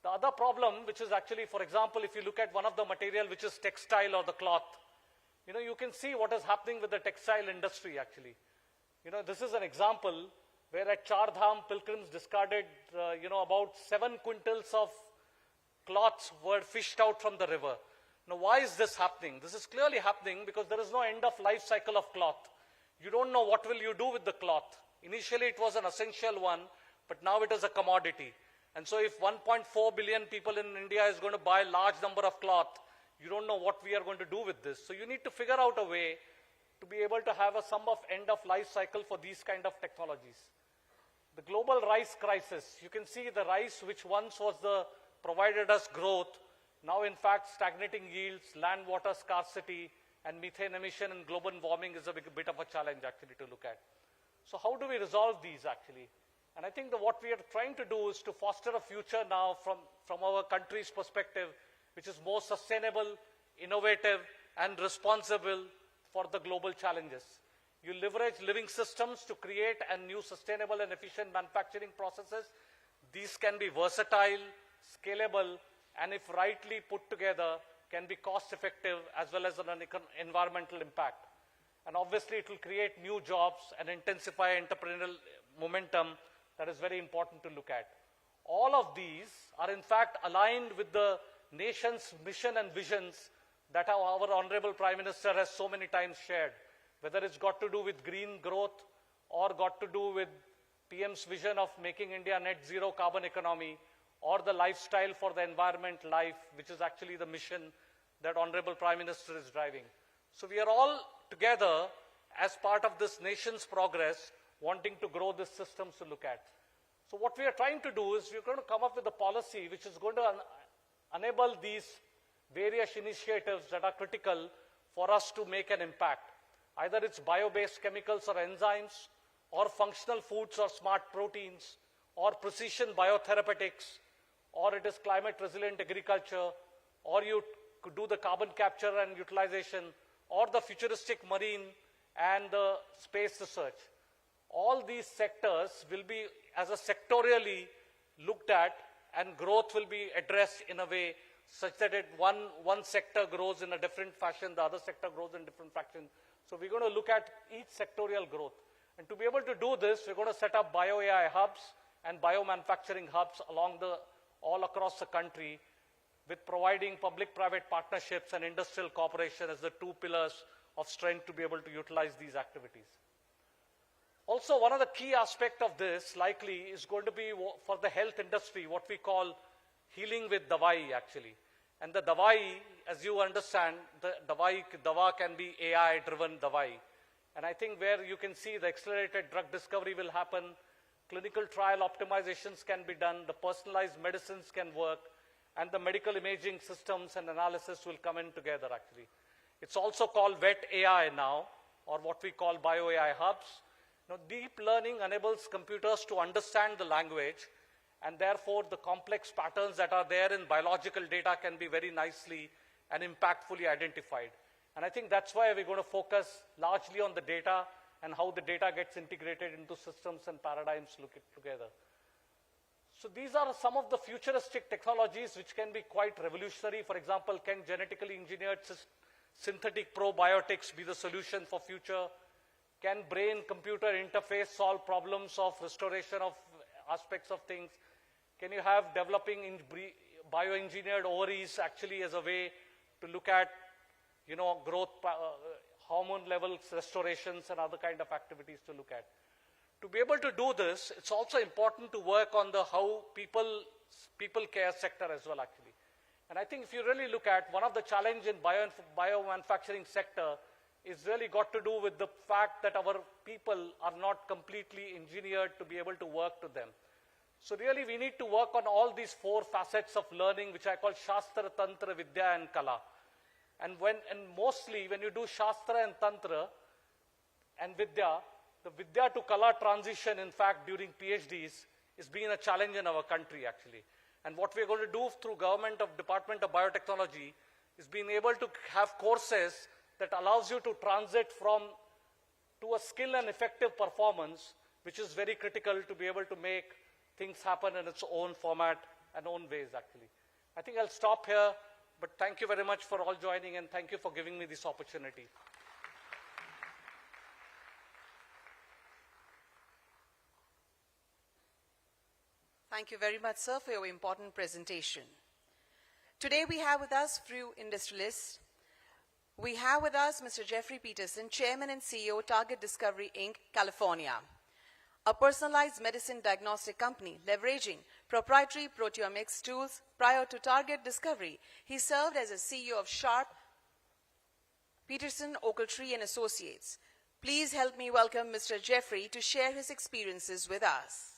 The other problem, which is actually, for example, if you look at one of the material which is textile or the cloth, you can see what is happening with the textile industry actually. This is an example where at Char Dham, pilgrims discarded, about 7 quintals of cloths were fished out from the river. Now, why is this happening? This is clearly happening because there is no end of life cycle of cloth. You don't know what will you do with the cloth. Initially, it was an essential one, but now it is a commodity. And so if 1.4 billion people in India is going to buy a large number of cloth, you don't know what we are going to do with this. So you need to figure out a way to be able to have a sum of end of life cycle for these kind of technologies. The global rice crisis, you can see the rice which once was provided us growth, now in fact stagnating yields, land water scarcity, and methane emission and global warming is a bit of a challenge actually to look at. So how do we resolve these actually? And I think that what we are trying to do is to foster a future now from our country's perspective, which is more sustainable, innovative, and responsible for the global challenges. You leverage living systems to create new sustainable and efficient manufacturing processes. These can be versatile, scalable, and if rightly put together, can be cost effective as well as an environmental impact. And obviously it will create new jobs and intensify entrepreneurial momentum that is very important to look at. All of these are in fact aligned with the nation's mission and visions that our Honorable Prime Minister has so many times shared, whether it's got to do with green growth or got to do with PM's vision of making India net zero carbon economy, or the lifestyle for the environment life, which is actually the mission that Honorable Prime Minister is driving. So we are all together as part of this nation's progress, wanting to grow these systems to look at. So what we are trying to do is we're going to come up with a policy which is going to enable these various initiatives that are critical for us to make an impact. Either it's bio-based chemicals or enzymes, or functional foods or smart proteins, or precision biotherapeutics, or it is climate resilient agriculture, or you could do the carbon capture and utilization, or the futuristic marine and the space research. All these sectors will be as a sectorially looked at, and growth will be addressed in a way such that one sector grows in a different fashion, the other sector grows in different fashion. So we're going to look at each sectorial growth. And to be able to do this, we're going to set up bio-AI hubs and biomanufacturing hubs all across the country, with providing public-private partnerships and industrial cooperation as the 2 pillars of strength to be able to utilize these activities. Also, one of the key aspects of this likely is going to be for the health industry, what we call healing with dawai actually. And the dawai, as you understand, the dawa can be AI-driven dawai. And I think where you can see the accelerated drug discovery will happen, clinical trial optimizations can be done, the personalized medicines can work, and the medical imaging systems and analysis will come in together actually. It's also called wet AI now, or what we call bio-AI hubs. Now, deep learning enables computers to understand the language, and therefore the complex patterns that are there in biological data can be very nicely and impactfully identified. And I think that's why we're going to focus largely on the data and how the data gets integrated into systems and paradigms together. So these are some of the futuristic technologies which can be quite revolutionary. For example, can genetically engineered synthetic probiotics be the solution for future? Can brain-computer interface solve problems of restoration of aspects of things? Can you have developing bioengineered ovaries actually as a way to look at, growth, hormone levels, restorations, and other kind of activities to look at? To be able to do this, it's also important to work on the how people care sector as well actually. And I think if you really look at one of the challenge in biomanufacturing sector is really got to do with the fact that our people are not completely engineered to be able to work to them. So really we need to work on all these four facets of learning, which I call Shastra, Tantra, Vidya and Kala. And mostly when you do Shastra and Tantra and Vidya, the Vidya to Kala transition, in fact, during PhDs is being a challenge in our country actually. And what we're going to do through Department of Biotechnology is being able to have courses that allows you to transit to a skill and effective performance, which is very critical to be able to make things happen in its own format and own ways actually. I think I'll stop here, but thank you very much for all joining and thank you for giving me this opportunity. Thank you very much, sir, for your important presentation. Today we have with us few industrialists. We have with us Mr. Jeffrey Peterson, Chairman and CEO, Target Discovery, Inc., California, a personalized medicine diagnostic company leveraging proprietary proteomics tools. Prior to Target Discovery, he served as a CEO of Sharp, Peterson, Ochiltree and Associates. Please help me welcome Mr. Jeffrey to share his experiences with us.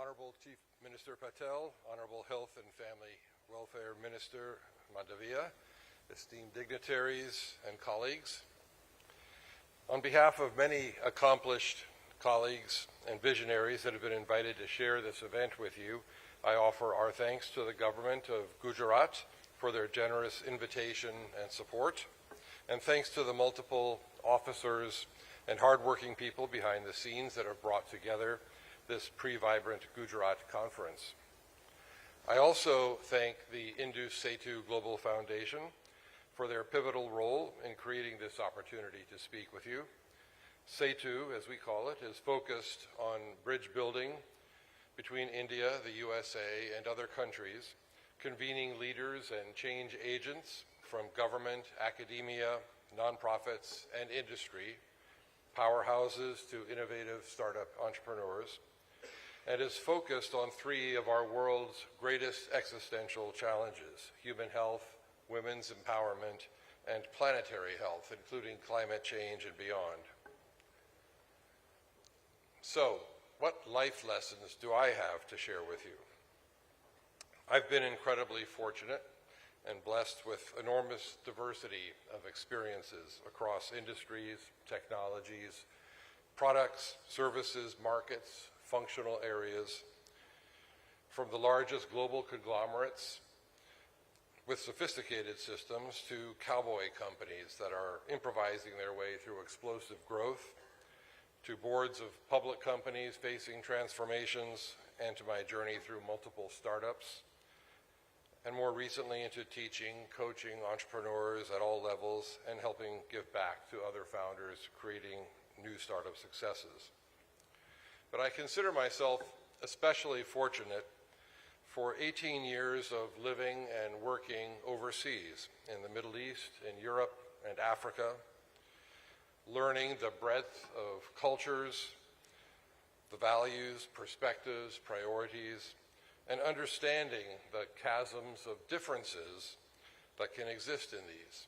Honorable Chief Minister Patel, Honorable Health and Family Welfare Minister Mandavia, esteemed dignitaries and colleagues. On behalf of many accomplished colleagues and visionaries that have been invited to share this event with you, I offer our thanks to the government of Gujarat for their generous invitation and support, and thanks to the multiple officers and hardworking people behind the scenes that have brought together this pre-vibrant Gujarat conference. I also thank the Indus Setu Global Foundation for their pivotal role in creating this opportunity to speak with you. Setu, as we call it, is focused on bridge building between India, the USA, and other countries, convening leaders and change agents from government, academia, nonprofits, and industry, powerhouses to innovative startup entrepreneurs, and is focused on three of our world's greatest existential challenges: human health, women's empowerment, and planetary health, including climate change and beyond. So, what life lessons do I have to share with you? I've been incredibly fortunate and blessed with enormous diversity of experiences across industries, technologies, products, services, markets, functional areas, from the largest global conglomerates with sophisticated systems to cowboy companies that are improvising their way through explosive growth, to boards of public companies facing transformations, and to my journey through multiple startups, and more recently into teaching, coaching entrepreneurs at all levels, and helping give back to other founders, creating new startup successes. But I consider myself especially fortunate for 18 years of living and working overseas in the Middle East, in Europe, and Africa, learning the breadth of cultures, the values, perspectives, priorities, and understanding the chasms of differences that can exist in these.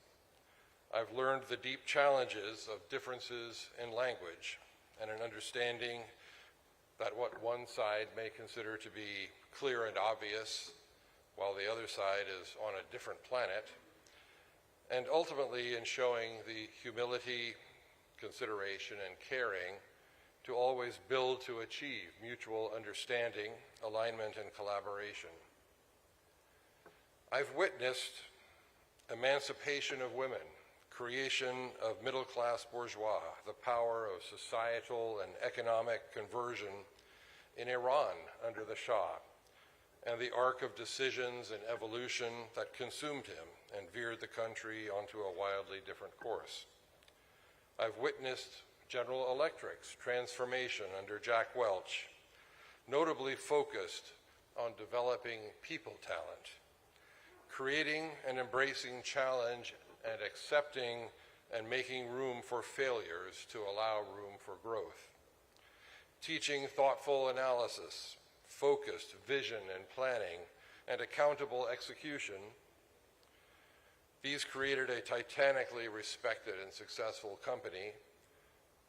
I've learned the deep challenges of differences in language and an understanding that what one side may consider to be clear and obvious, while the other side is on a different planet, and ultimately in showing the humility, consideration, and caring to always build to achieve mutual understanding, alignment, and collaboration. I've witnessed emancipation of women, creation of middle-class bourgeois, the power of societal and economic conversion in Iran under the Shah, and the arc of decisions and evolution that consumed him and veered the country onto a wildly different course. I've witnessed General Electric's transformation under Jack Welch, notably focused on developing people talent, creating and embracing challenge and accepting and making room for failures to allow room for growth, teaching thoughtful analysis, focused vision and planning, and accountable execution. These created a titanically respected and successful company,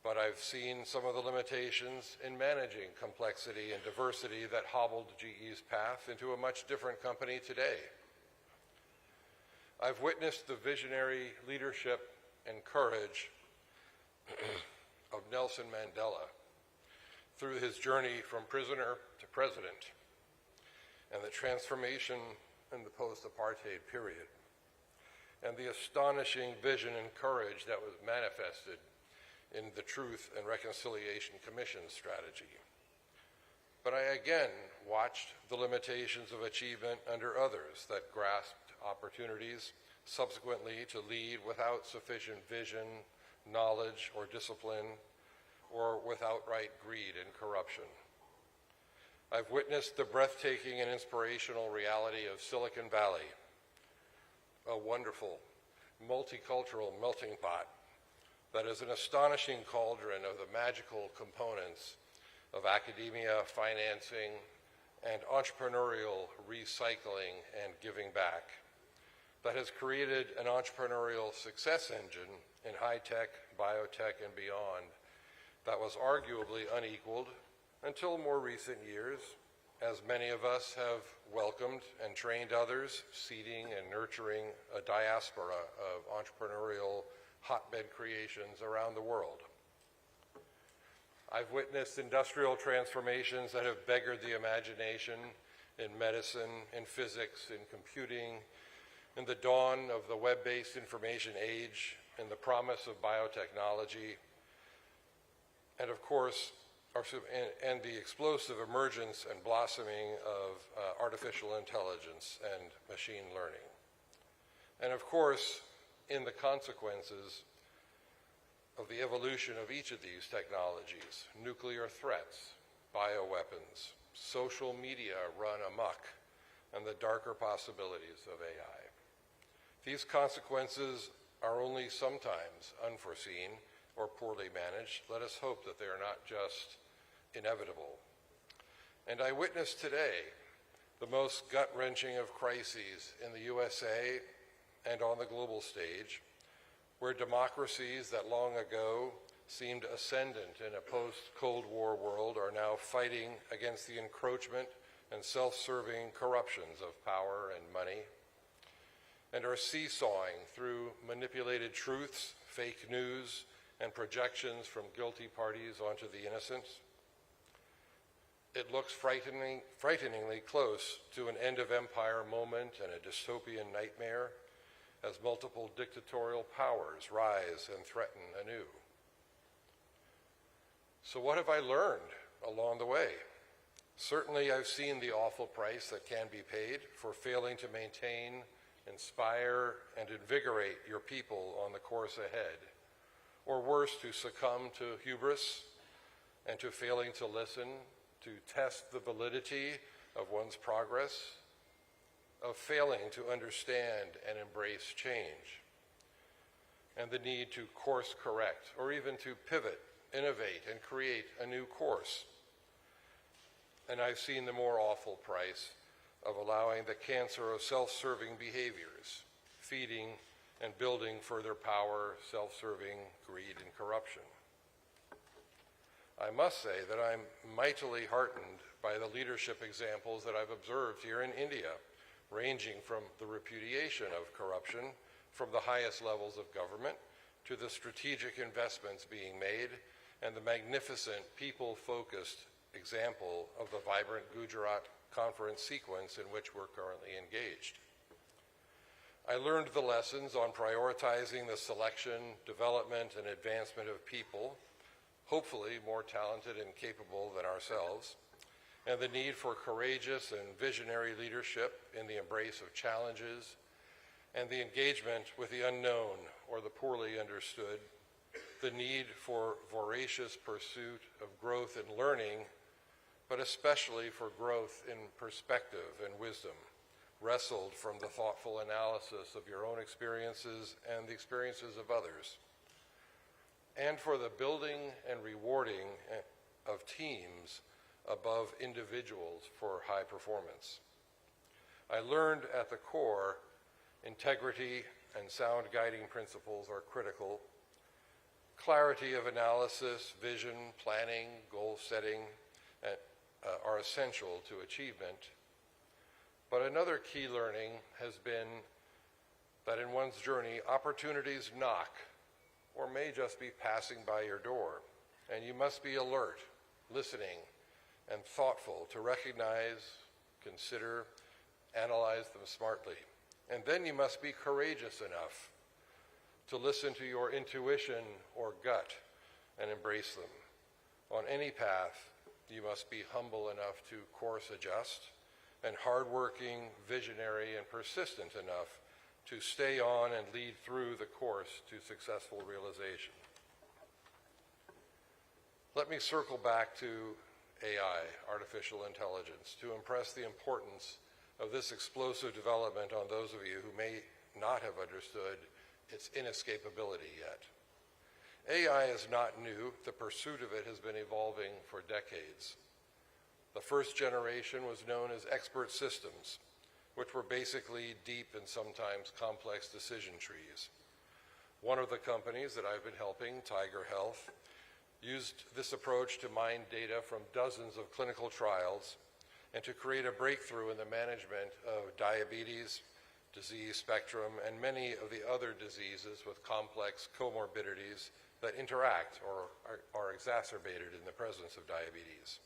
but I've seen some of the limitations in managing complexity and diversity that hobbled GE's path into a much different company today. I've witnessed the visionary leadership and courage of Nelson Mandela through his journey from prisoner to president and the transformation in the post-apartheid period, and the astonishing vision and courage that was manifested in the Truth and Reconciliation Commission's strategy. But I again watched the limitations of achievement under others that grasped opportunities subsequently to lead without sufficient vision, knowledge, or discipline, or with outright greed and corruption. I've witnessed the breathtaking and inspirational reality of Silicon Valley, a wonderful, multicultural melting pot that is an astonishing cauldron of the magical components of academia, financing, and entrepreneurial recycling and giving back, that has created an entrepreneurial success engine in high-tech, biotech, and beyond that was arguably unequaled until more recent years, as many of us have welcomed and trained others, seeding and nurturing a diaspora of entrepreneurial hotbed creations around the world. I've witnessed industrial transformations that have beggared the imagination in medicine, in physics, in computing, in the dawn of the web-based information age, in the promise of biotechnology, and of course, and the explosive emergence and blossoming of artificial intelligence and machine learning. And of course, in the consequences of the evolution of each of these technologies, nuclear threats, bioweapons, social media run amok, and the darker possibilities of AI. These consequences are only sometimes unforeseen or poorly managed. Let us hope that they are not just inevitable. And I witnessed today the most gut-wrenching of crises in the USA and on the global stage, where democracies that long ago seemed ascendant in a post-Cold War world are now fighting against the encroachment and self-serving corruptions of power and money, and are seesawing through manipulated truths, fake news, and projections from guilty parties onto the innocent. It looks frighteningly close to an end of empire moment and a dystopian nightmare as multiple dictatorial powers rise and threaten anew. So what have I learned along the way? Certainly, I've seen the awful price that can be paid for failing to maintain, inspire, and invigorate your people on the course ahead, or worse, to succumb to hubris and to failing to listen, to test the validity of one's progress, of failing to understand and embrace change, and the need to course correct, or even to pivot, innovate, and create a new course. And I've seen the more awful price of allowing the cancer of self-serving behaviors, feeding and building further power, self-serving greed and corruption. I must say that I'm mightily heartened by the leadership examples that I've observed here in India, ranging from the repudiation of corruption from the highest levels of government to the strategic investments being made and the magnificent people-focused example of the vibrant Gujarat conference sequence in which we're currently engaged. I learned the lessons on prioritizing the selection, development, and advancement of people, hopefully more talented and capable than ourselves, and the need for courageous and visionary leadership in the embrace of challenges, and the engagement with the unknown or the poorly understood, the need for voracious pursuit of growth and learning, but especially for growth in perspective and wisdom, wrestled from the thoughtful analysis of your own experiences and the experiences of others, and for the building and rewarding of teams above individuals for high performance. I learned at the core, integrity and sound guiding principles are critical. Clarity of analysis, vision, planning, goal setting are essential to achievement. But another key learning has been that in one's journey, opportunities knock or may just be passing by your door, and you must be alert, listening, and thoughtful to recognize, consider, analyze them smartly. And then you must be courageous enough to listen to your intuition or gut and embrace them. On any path, you must be humble enough to course adjust, and hardworking, visionary, and persistent enough to stay on and lead through the course to successful realization. Let me circle back to AI, artificial intelligence, to impress the importance of this explosive development on those of you who may not have understood its inescapability yet. AI is not new. The pursuit of it has been evolving for decades. The first generation was known as expert systems, which were basically deep and sometimes complex decision trees. One of the companies that I've been helping, Tiger Health, used this approach to mine data from dozens of clinical trials and to create a breakthrough in the management of diabetes, disease spectrum, and many of the other diseases with complex comorbidities that interact or are exacerbated in the presence of diabetes.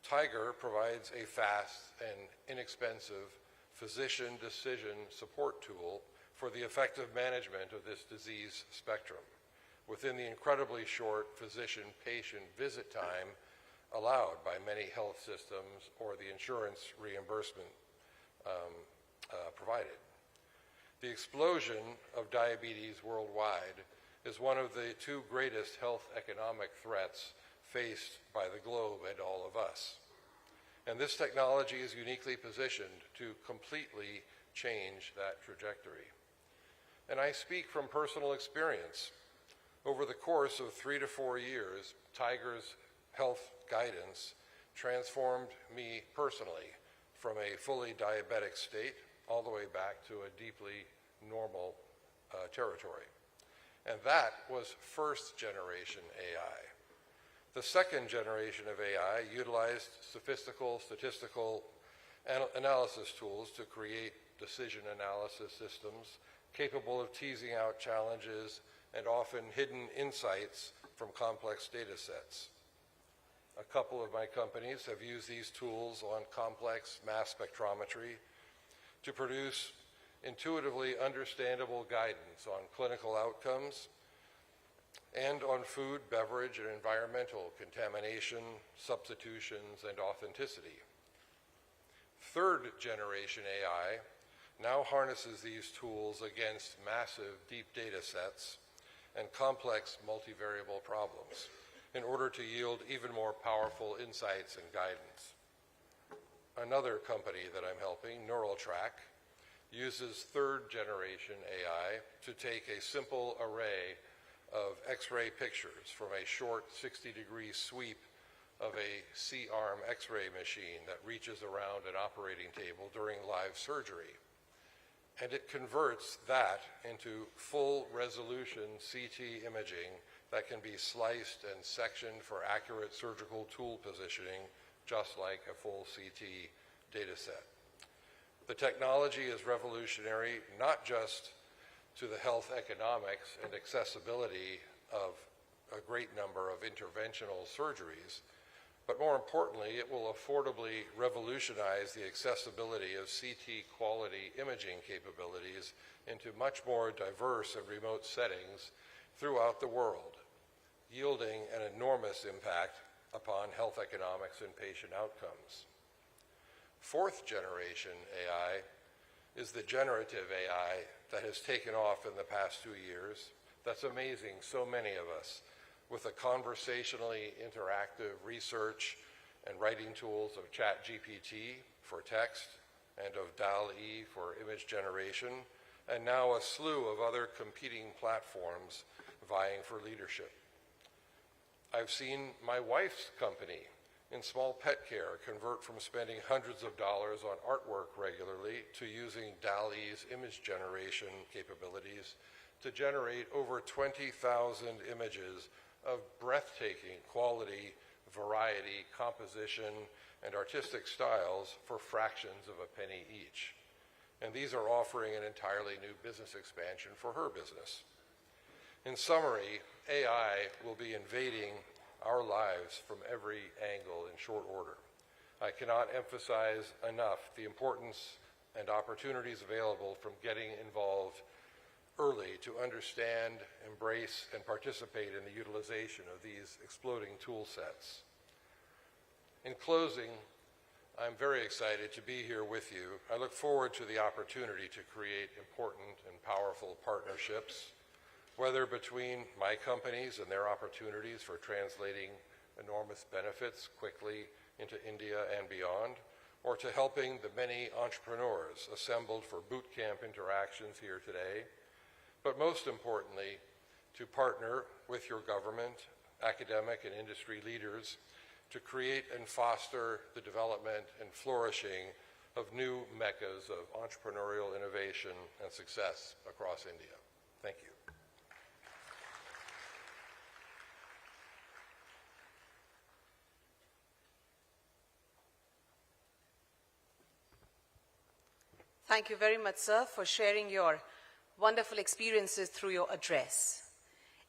Tiger provides a fast and inexpensive physician decision support tool for the effective management of this disease spectrum within the incredibly short physician-patient visit time allowed by many health systems or the insurance reimbursement provided. The explosion of diabetes worldwide is one of the two greatest health economic threats faced by the globe and all of us. And this technology is uniquely positioned to completely change that trajectory. And I speak from personal experience. Over the course of 3 to 4 years, Tiger's health guidance transformed me personally from a fully diabetic state all the way back to a deeply normal territory. And that was first generation AI. The second generation of AI utilized sophistical statistical analysis tools to create decision analysis systems capable of teasing out challenges and often hidden insights from complex data sets. A couple of my companies have used these tools on complex mass spectrometry to produce intuitively understandable guidance on clinical outcomes and on food, beverage, and environmental contamination, substitutions, and authenticity. Third generation AI now harnesses these tools against massive deep data sets and complex multivariable problems in order to yield even more powerful insights and guidance. Another company that I'm helping, NeuralTrack, uses third generation AI to take a simple array of X-ray pictures from a short 60-degree sweep of a C-arm X-ray machine that reaches around an operating table during live surgery. And it converts that into full resolution CT imaging that can be sliced and sectioned for accurate surgical tool positioning, just like a full CT data set. The technology is revolutionary, not just to the health economics and accessibility of a great number of interventional surgeries, but more importantly, it will affordably revolutionize the accessibility of CT quality imaging capabilities into much more diverse and remote settings throughout the world, yielding an enormous impact upon health economics and patient outcomes. Fourth generation AI is the generative AI that has taken off in the past 2 years. That's amazing so many of us, with the conversationally interactive research and writing tools of ChatGPT for text and of DALL-E for image generation, and now a slew of other competing platforms vying for leadership. I've seen my wife's company in small pet care convert from spending hundreds of dollars on artwork regularly to using DALL-E's image generation capabilities to generate over 20,000 images of breathtaking quality, variety, composition, and artistic styles for fractions of a penny each. And these are offering an entirely new business expansion for her business. In summary, AI will be invading our lives from every angle in short order. I cannot emphasize enough the importance and opportunities available from getting involved early to understand, embrace, and participate in the utilization of these exploding tool sets. In closing, I'm very excited to be here with you. I look forward to the opportunity to create important and powerful partnerships, whether between my companies and their opportunities for translating enormous benefits quickly into India and beyond, or to helping the many entrepreneurs assembled for boot camp interactions here today, but most importantly, to partner with your government, academic and industry leaders to create and foster the development and flourishing of new meccas of entrepreneurial innovation and success across India. Thank you. Thank you very much, sir, for sharing your wonderful experiences through your address.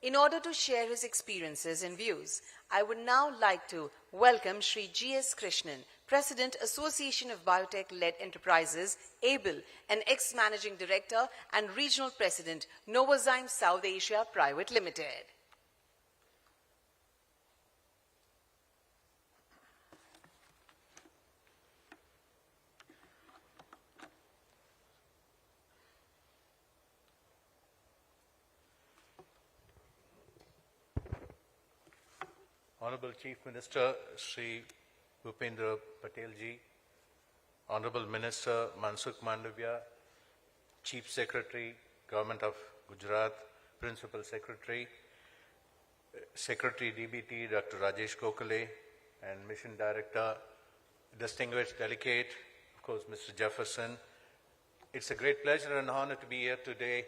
In order to share his experiences and views, I would now like to welcome Shri G.S. Krishnan, President, Association of Biotech-Led Enterprises, ABLE, and ex-Managing Director and Regional President, Novozymes South Asia Private Limited. Honorable Chief Minister Sri Bhupendra Patel ji, Honorable Minister Mansukh Mandavia, Chief Secretary, Government of Gujarat, Principal Secretary, Secretary DBT Dr. Rajesh Gokhale, and Mission Director, distinguished delegate, of course, Mr. Jefferson. It's a great pleasure and honor to be here today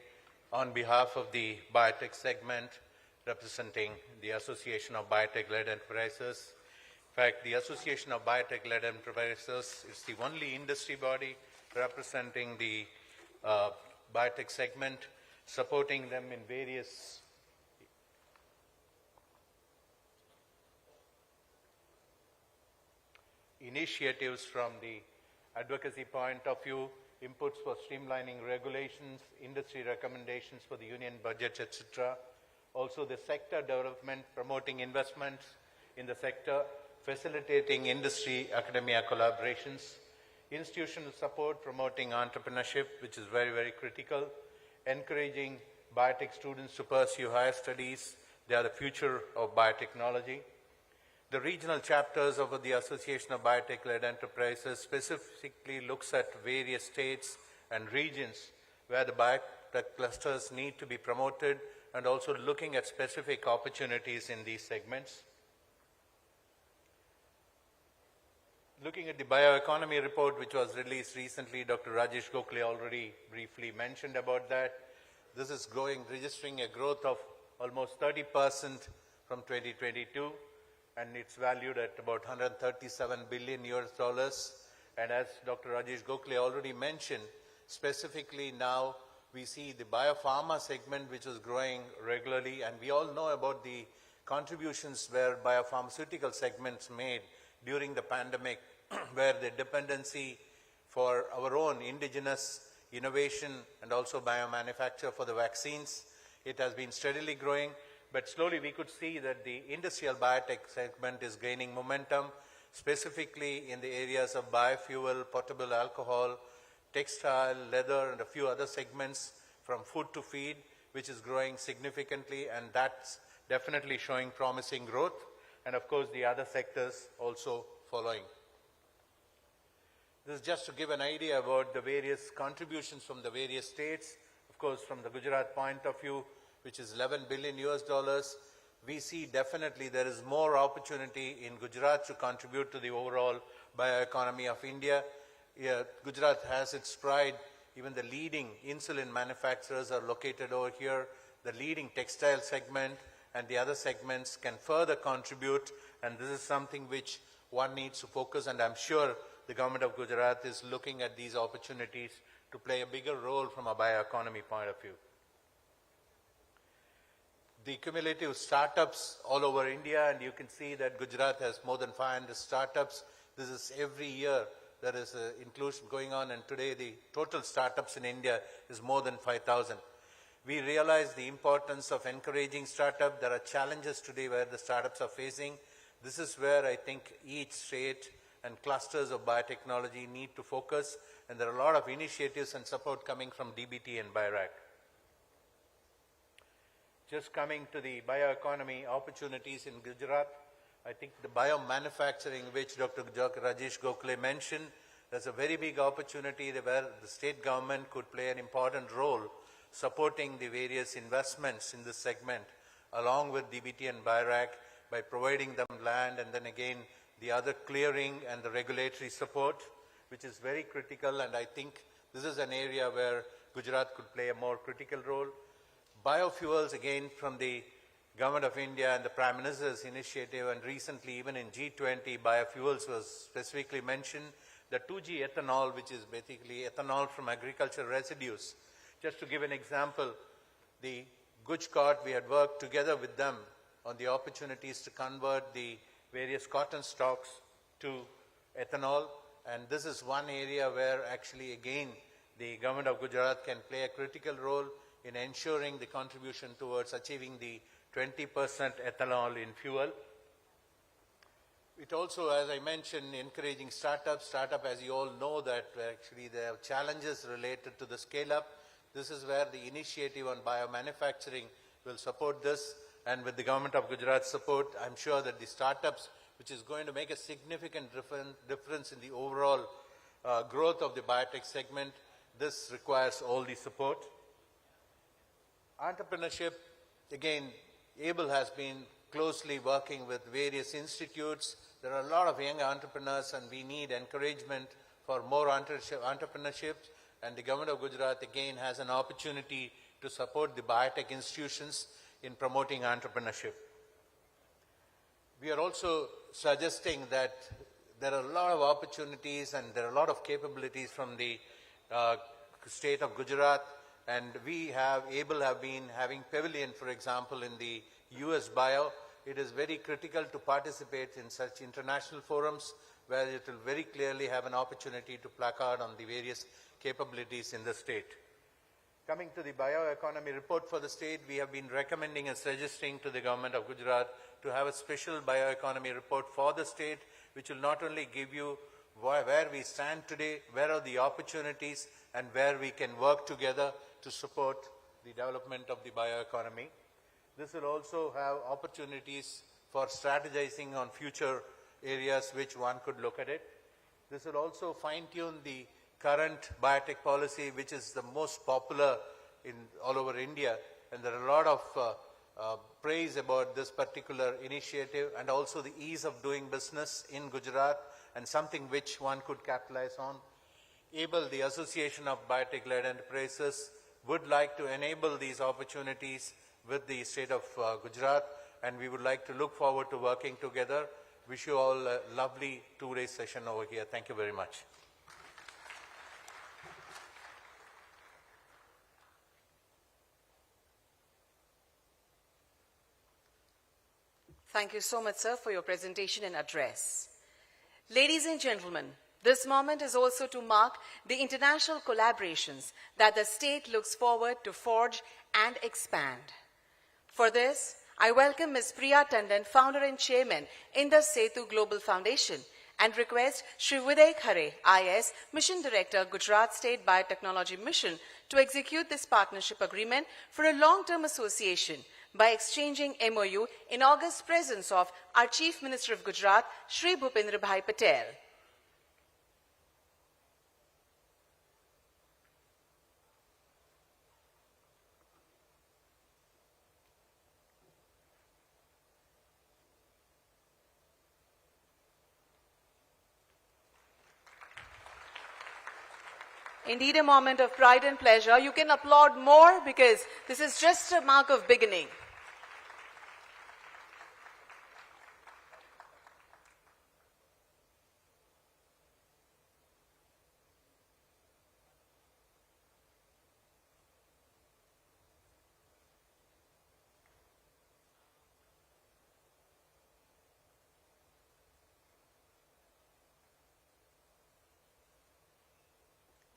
on behalf of the biotech segment representing the Association of Biotech-Led Enterprises. In fact, the Association of Biotech-Led Enterprises is the only industry body representing the biotech segment, supporting them in various initiatives from the advocacy point of view, inputs for streamlining regulations, industry recommendations for the union budget, etc. also the sector development, promoting investments in the sector, facilitating industry-academia collaborations, institutional support, promoting entrepreneurship, which is very, very critical, encouraging biotech students to pursue higher studies. They are the future of biotechnology. The regional chapters of the Association of Biotech-led Enterprises specifically looks at various states and regions where the biotech clusters need to be promoted, and also looking at specific opportunities in these segments. Looking at the bioeconomy report, which was released recently, Dr. Rajesh Gokhale already briefly mentioned about that. This is registering a growth of almost 30% from 2022, and it's valued at about $137 billion US. And as Dr. Rajesh Gokhale already mentioned, specifically now we see the biopharma segment, which is growing regularly, and we all know about the contributions where biopharmaceutical segments made during the pandemic, where the dependency for our own indigenous innovation and also biomanufacture for the vaccines, it has been steadily growing, but slowly we could see that the industrial biotech segment is gaining momentum, specifically in the areas of biofuel, potable alcohol, textile, leather, and a few other segments from food to feed, which is growing significantly, and that's definitely showing promising growth, and of course the other sectors also following. This is just to give an idea about the various contributions from the various states. Of course, from the Gujarat point of view, which is $11 billion US, we see definitely there is more opportunity in Gujarat to contribute to the overall bioeconomy of India. Yeah, Gujarat has its pride. Even the leading insulin manufacturers are located over here. The leading textile segment and the other segments can further contribute, and this is something which one needs to focus, and I'm sure the government of Gujarat is looking at these opportunities to play a bigger role from a bioeconomy point of view. The cumulative startups all over India, and you can see that Gujarat has more than 500 startups. This is every year there is an inclusion going on, and today the total startups in India is more than 5,000. We realize the importance of encouraging startup. There are challenges today where the startups are facing. This is where I think each state and clusters of biotechnology need to focus, and there are a lot of initiatives and support coming from DBT and BIRAC. Just coming to the bioeconomy opportunities in Gujarat, I think the biomanufacturing, which Dr. Rajesh Gokhale mentioned, there's a very big opportunity where the state government could play an important role supporting the various investments in this segment, along with DBT and BIRAC, by providing them land, and then again the other clearing and the regulatory support, which is very critical, and I think this is an area where Gujarat could play a more critical role. Biofuels, again, from the Government of India and the Prime Minister's initiative, and recently even in G20, biofuels was specifically mentioned. The 2G ethanol, which is basically ethanol from agricultural residues. Just to give an example, the Gujarat, we had worked together with them on the opportunities to convert the various cotton stalks to ethanol, and this is one area where actually again the government of Gujarat can play a critical role in ensuring the contribution towards achieving the 20% ethanol in fuel. It also, as I mentioned, encouraging startups. Startup, as you all know, that actually there are challenges related to the scale-up. This is where the initiative on biomanufacturing will support this, and with the government of Gujarat's support, I'm sure that the startups, which is going to make a significant difference in the overall growth of the biotech segment, this requires all the support. Entrepreneurship, again, ABLE has been closely working with various institutes. There are a lot of young entrepreneurs, and we need encouragement for more entrepreneurship, and the government of Gujarat again has an opportunity to support the biotech institutions in promoting entrepreneurship. We are also suggesting that there are a lot of opportunities and there are a lot of capabilities from the state of Gujarat, and we have, ABLE have been having pavilion, for example, in the US Bio. It is very critical to participate in such international forums where it will very clearly have an opportunity to placard on the various capabilities in the state. Coming to the bioeconomy report for the state, we have been recommending and suggesting to the government of Gujarat to have a special bioeconomy report for the state, which will not only give you where we stand today, where are the opportunities, and where we can work together to support the development of the bioeconomy. This will also have opportunities for strategizing on future areas which one could look at it. This will also fine-tune the current biotech policy, which is the most popular in all over India, and there are a lot of praise about this particular initiative, and also the ease of doing business in Gujarat, and something which one could capitalize on. ABLE, the Association of Biotech-Led Enterprises, would like to enable these opportunities with the state of Gujarat, and we would like to look forward to working together. Wish you all a lovely two-day session over here. Thank you very much. Thank you so much, sir, for your presentation and address. Ladies and gentlemen, this moment is also to mark the international collaborations that the state looks forward to forge and expand. For this, I welcome Ms. Priya Tandon, founder and chairman in the Setu Global Foundation, and request Shri Viday Khare, IS, Mission Director, Gujarat State Biotechnology Mission, to execute this partnership agreement for a long-term association by exchanging MOU in august presence of our Chief Minister of Gujarat, Shri Bhupendra Bhai Patel. Indeed, a moment of pride and pleasure. You can applaud more because this is just a mark of beginning.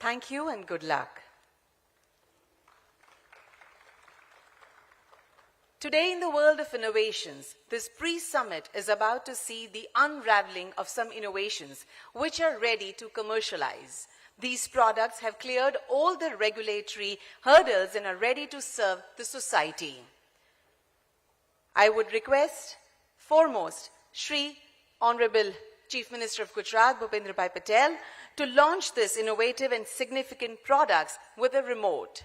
Thank you and good luck. Today in the world of innovations, this pre-summit is about to see the unraveling of some innovations which are ready to commercialize. These products have cleared all the regulatory hurdles and are ready to serve the society. I would request, foremost, Shri Honorable Chief Minister of Gujarat, Bhupendra Bhai Patel, to launch this innovative and significant products with a remote.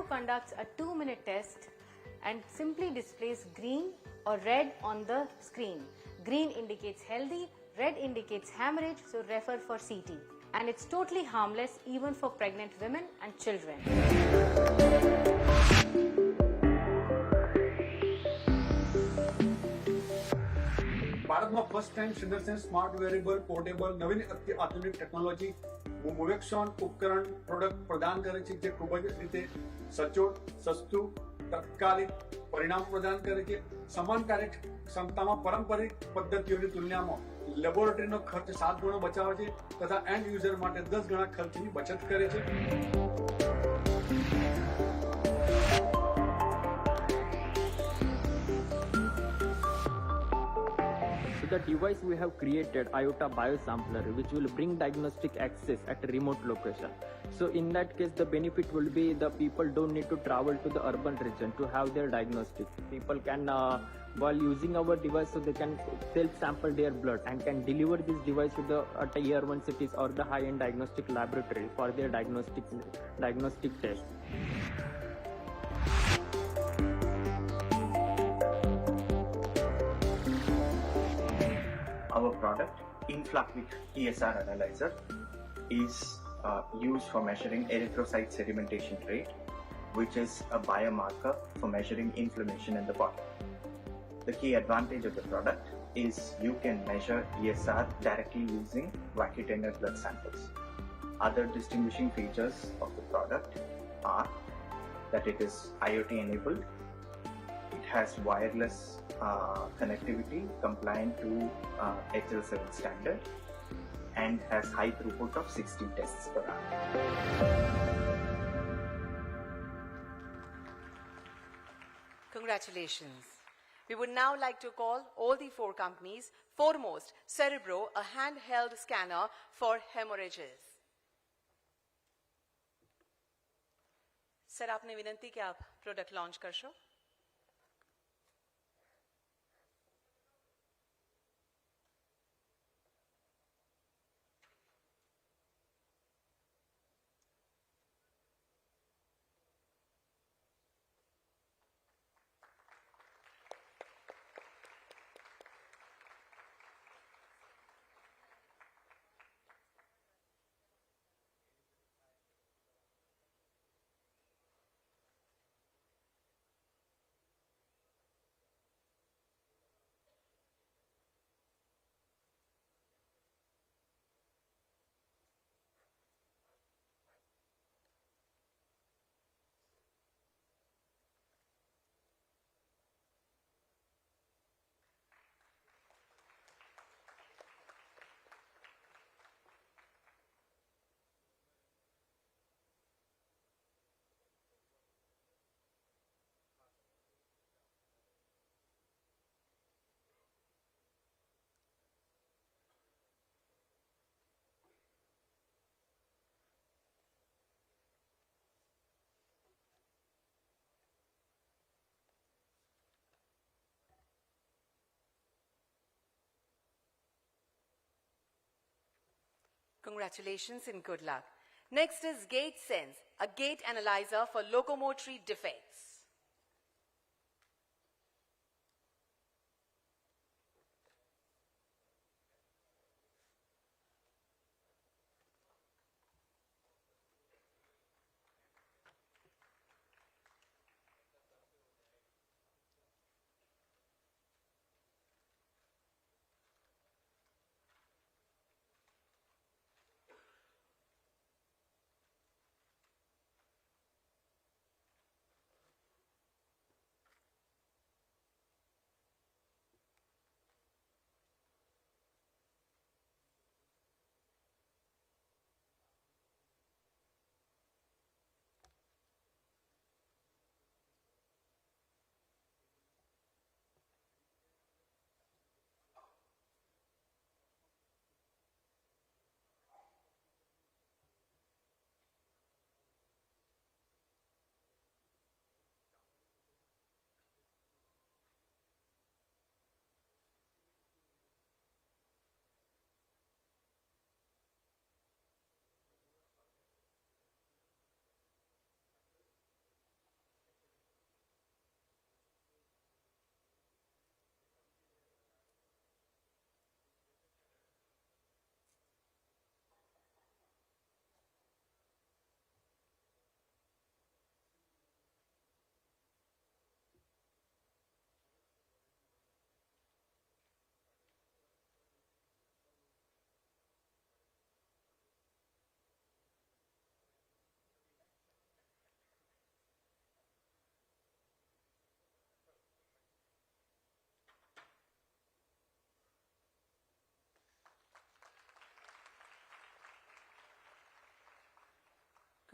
Conducts a 2-minute test and simply displays green or red on the screen. Green indicates healthy, red indicates hemorrhage, so refer for CT. And it's totally harmless even for pregnant women and children. ભારતમાં first time single smart wearable portable નવીન આધુનિક technology મોવેક્સોન ઉપકરણ product પ્રદાન કરે છે જે ખૂબ જ રીતે સચોટ સસ્તું તત્કાલિક પરિણામ પ્રદાન કરે છે સમાન કાર્યક્ષમતામાં પારંપરિક પદ્ધતિઓની તુલનામાં લેબોરેટરીનો ખર્ચ 7 ગણો બચાવે છે તથા એન્ડ યુઝર માટે 10 ગણા ખર્ચની બચત કરે છે. The device we have created, IOTA Biosampler, which will bring diagnostic access at a remote location. So in that case, the benefit will be the people don't need to travel to the urban region to have their diagnostic. People can, while using our device, so they can self-sample their blood and can deliver this device to the tier 1 cities or the high-end diagnostic laboratory for their diagnostic test. Our product inflow-quick ESR analyzer is used for measuring erythrocyte sedimentation rate, which is a biomarker for measuring inflammation in the body. The key advantage of the product is you can measure ESR directly using vacutainer blood samples. Other distinguishing features of the product are that it is IoT enabled, it has wireless connectivity compliant to HL7 standard, and has high throughput of 60 tests per hour. Congratulations. We would now like to call all the four companies. Foremost, Cerebro, a handheld scanner for hemorrhages. Sir आपने विनंती कि आप product launch कर show. Congratulations and good luck. Next is Gate Sense, a gate analyzer for locomotory defects.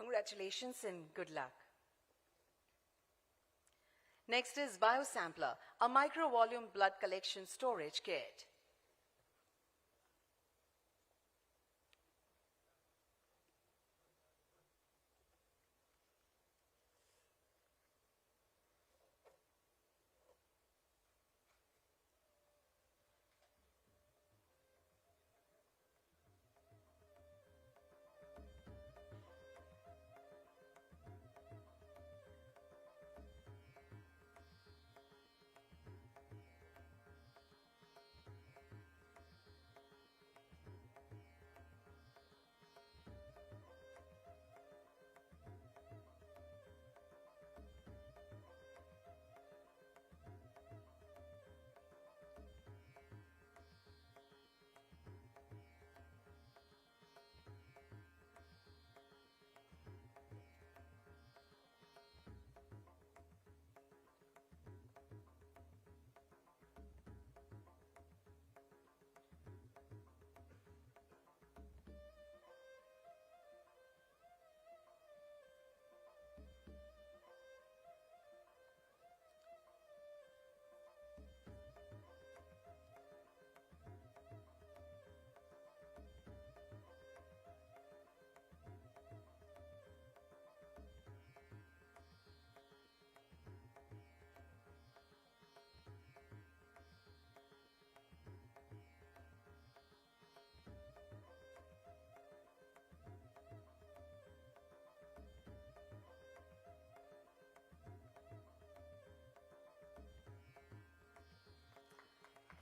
Congratulations and good luck. Next is Biosampler, a micro-volume blood collection storage kit.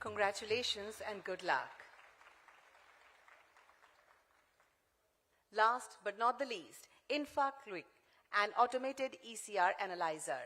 Congratulations and good luck. Last but not the least, InfaQuick, an automated ECR analyzer.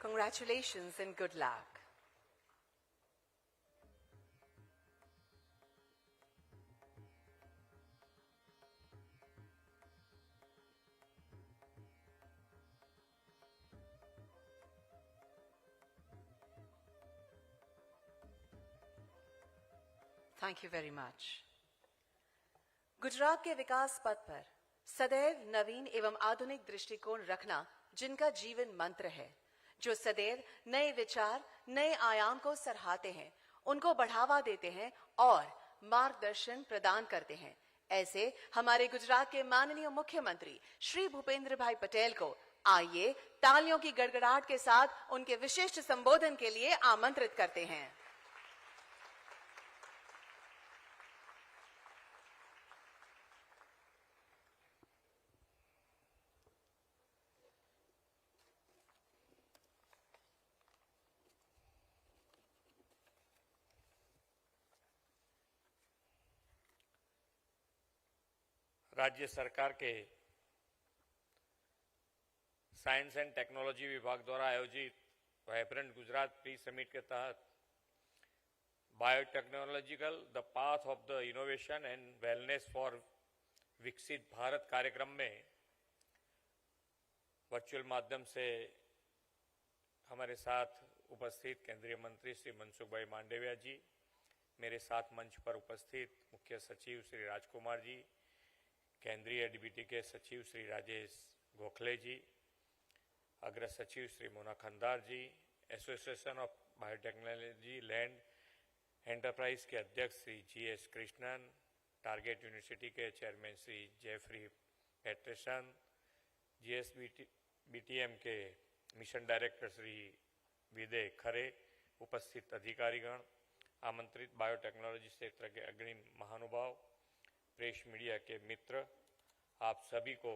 Congratulations and good luck. Thank you very much. Gujarat के विकास पथ पर सदैव नवीन एवं आधुनिक दृष्टिकोण रखना जिनका जीवन मंत्र है, जो सदैव नए विचार, नए आयाम को सराहते हैं, उनको बढ़ावा देते हैं और मार्गदर्शन प्रदान करते हैं, ऐसे हमारे गुजरात के माननीय मुख्यमंत्री श्री भूपेंद्र भाई पटेल को आइए तालियों की गड़गड़ाहट के साथ उनके विशिष्ट संबोधन के लिए आमंत्रित करते हैं। राज्य सरकार के साइंस एंड टेक्नोलॉजी विभाग द्वारा आयोजित वाइब्रेंट गुजरात प्री समिट के तहत biotechnological the path of the innovation and wellness for विकसित भारत कार्यक्रम में वर्चुअल माध्यम से हमारे साथ उपस्थित केंद्रीय मंत्री श्री मनसुख भाई मांडविया जी, मेरे साथ मंच पर उपस्थित मुख्य सचिव श्री राजकुमार जी, केंद्रीय डीबीटी के सचिव श्री राजेश गोखले जी, अग्र सचिव Shri Mona Khandar ji, association of biotechnology land enterprise के अध्यक्ष Shri GS Krishnan, target university के chairman Shri Jeffrey Petersen, GSBTM के मिशन डायरेक्टर श्री विदय खरे, उपस्थित अधिकारीगण, आमंत्रित बायोटेक्नोलॉजी क्षेत्र के अग्रणी महानुभाव, प्रेस मीडिया के मित्र, आप सभी को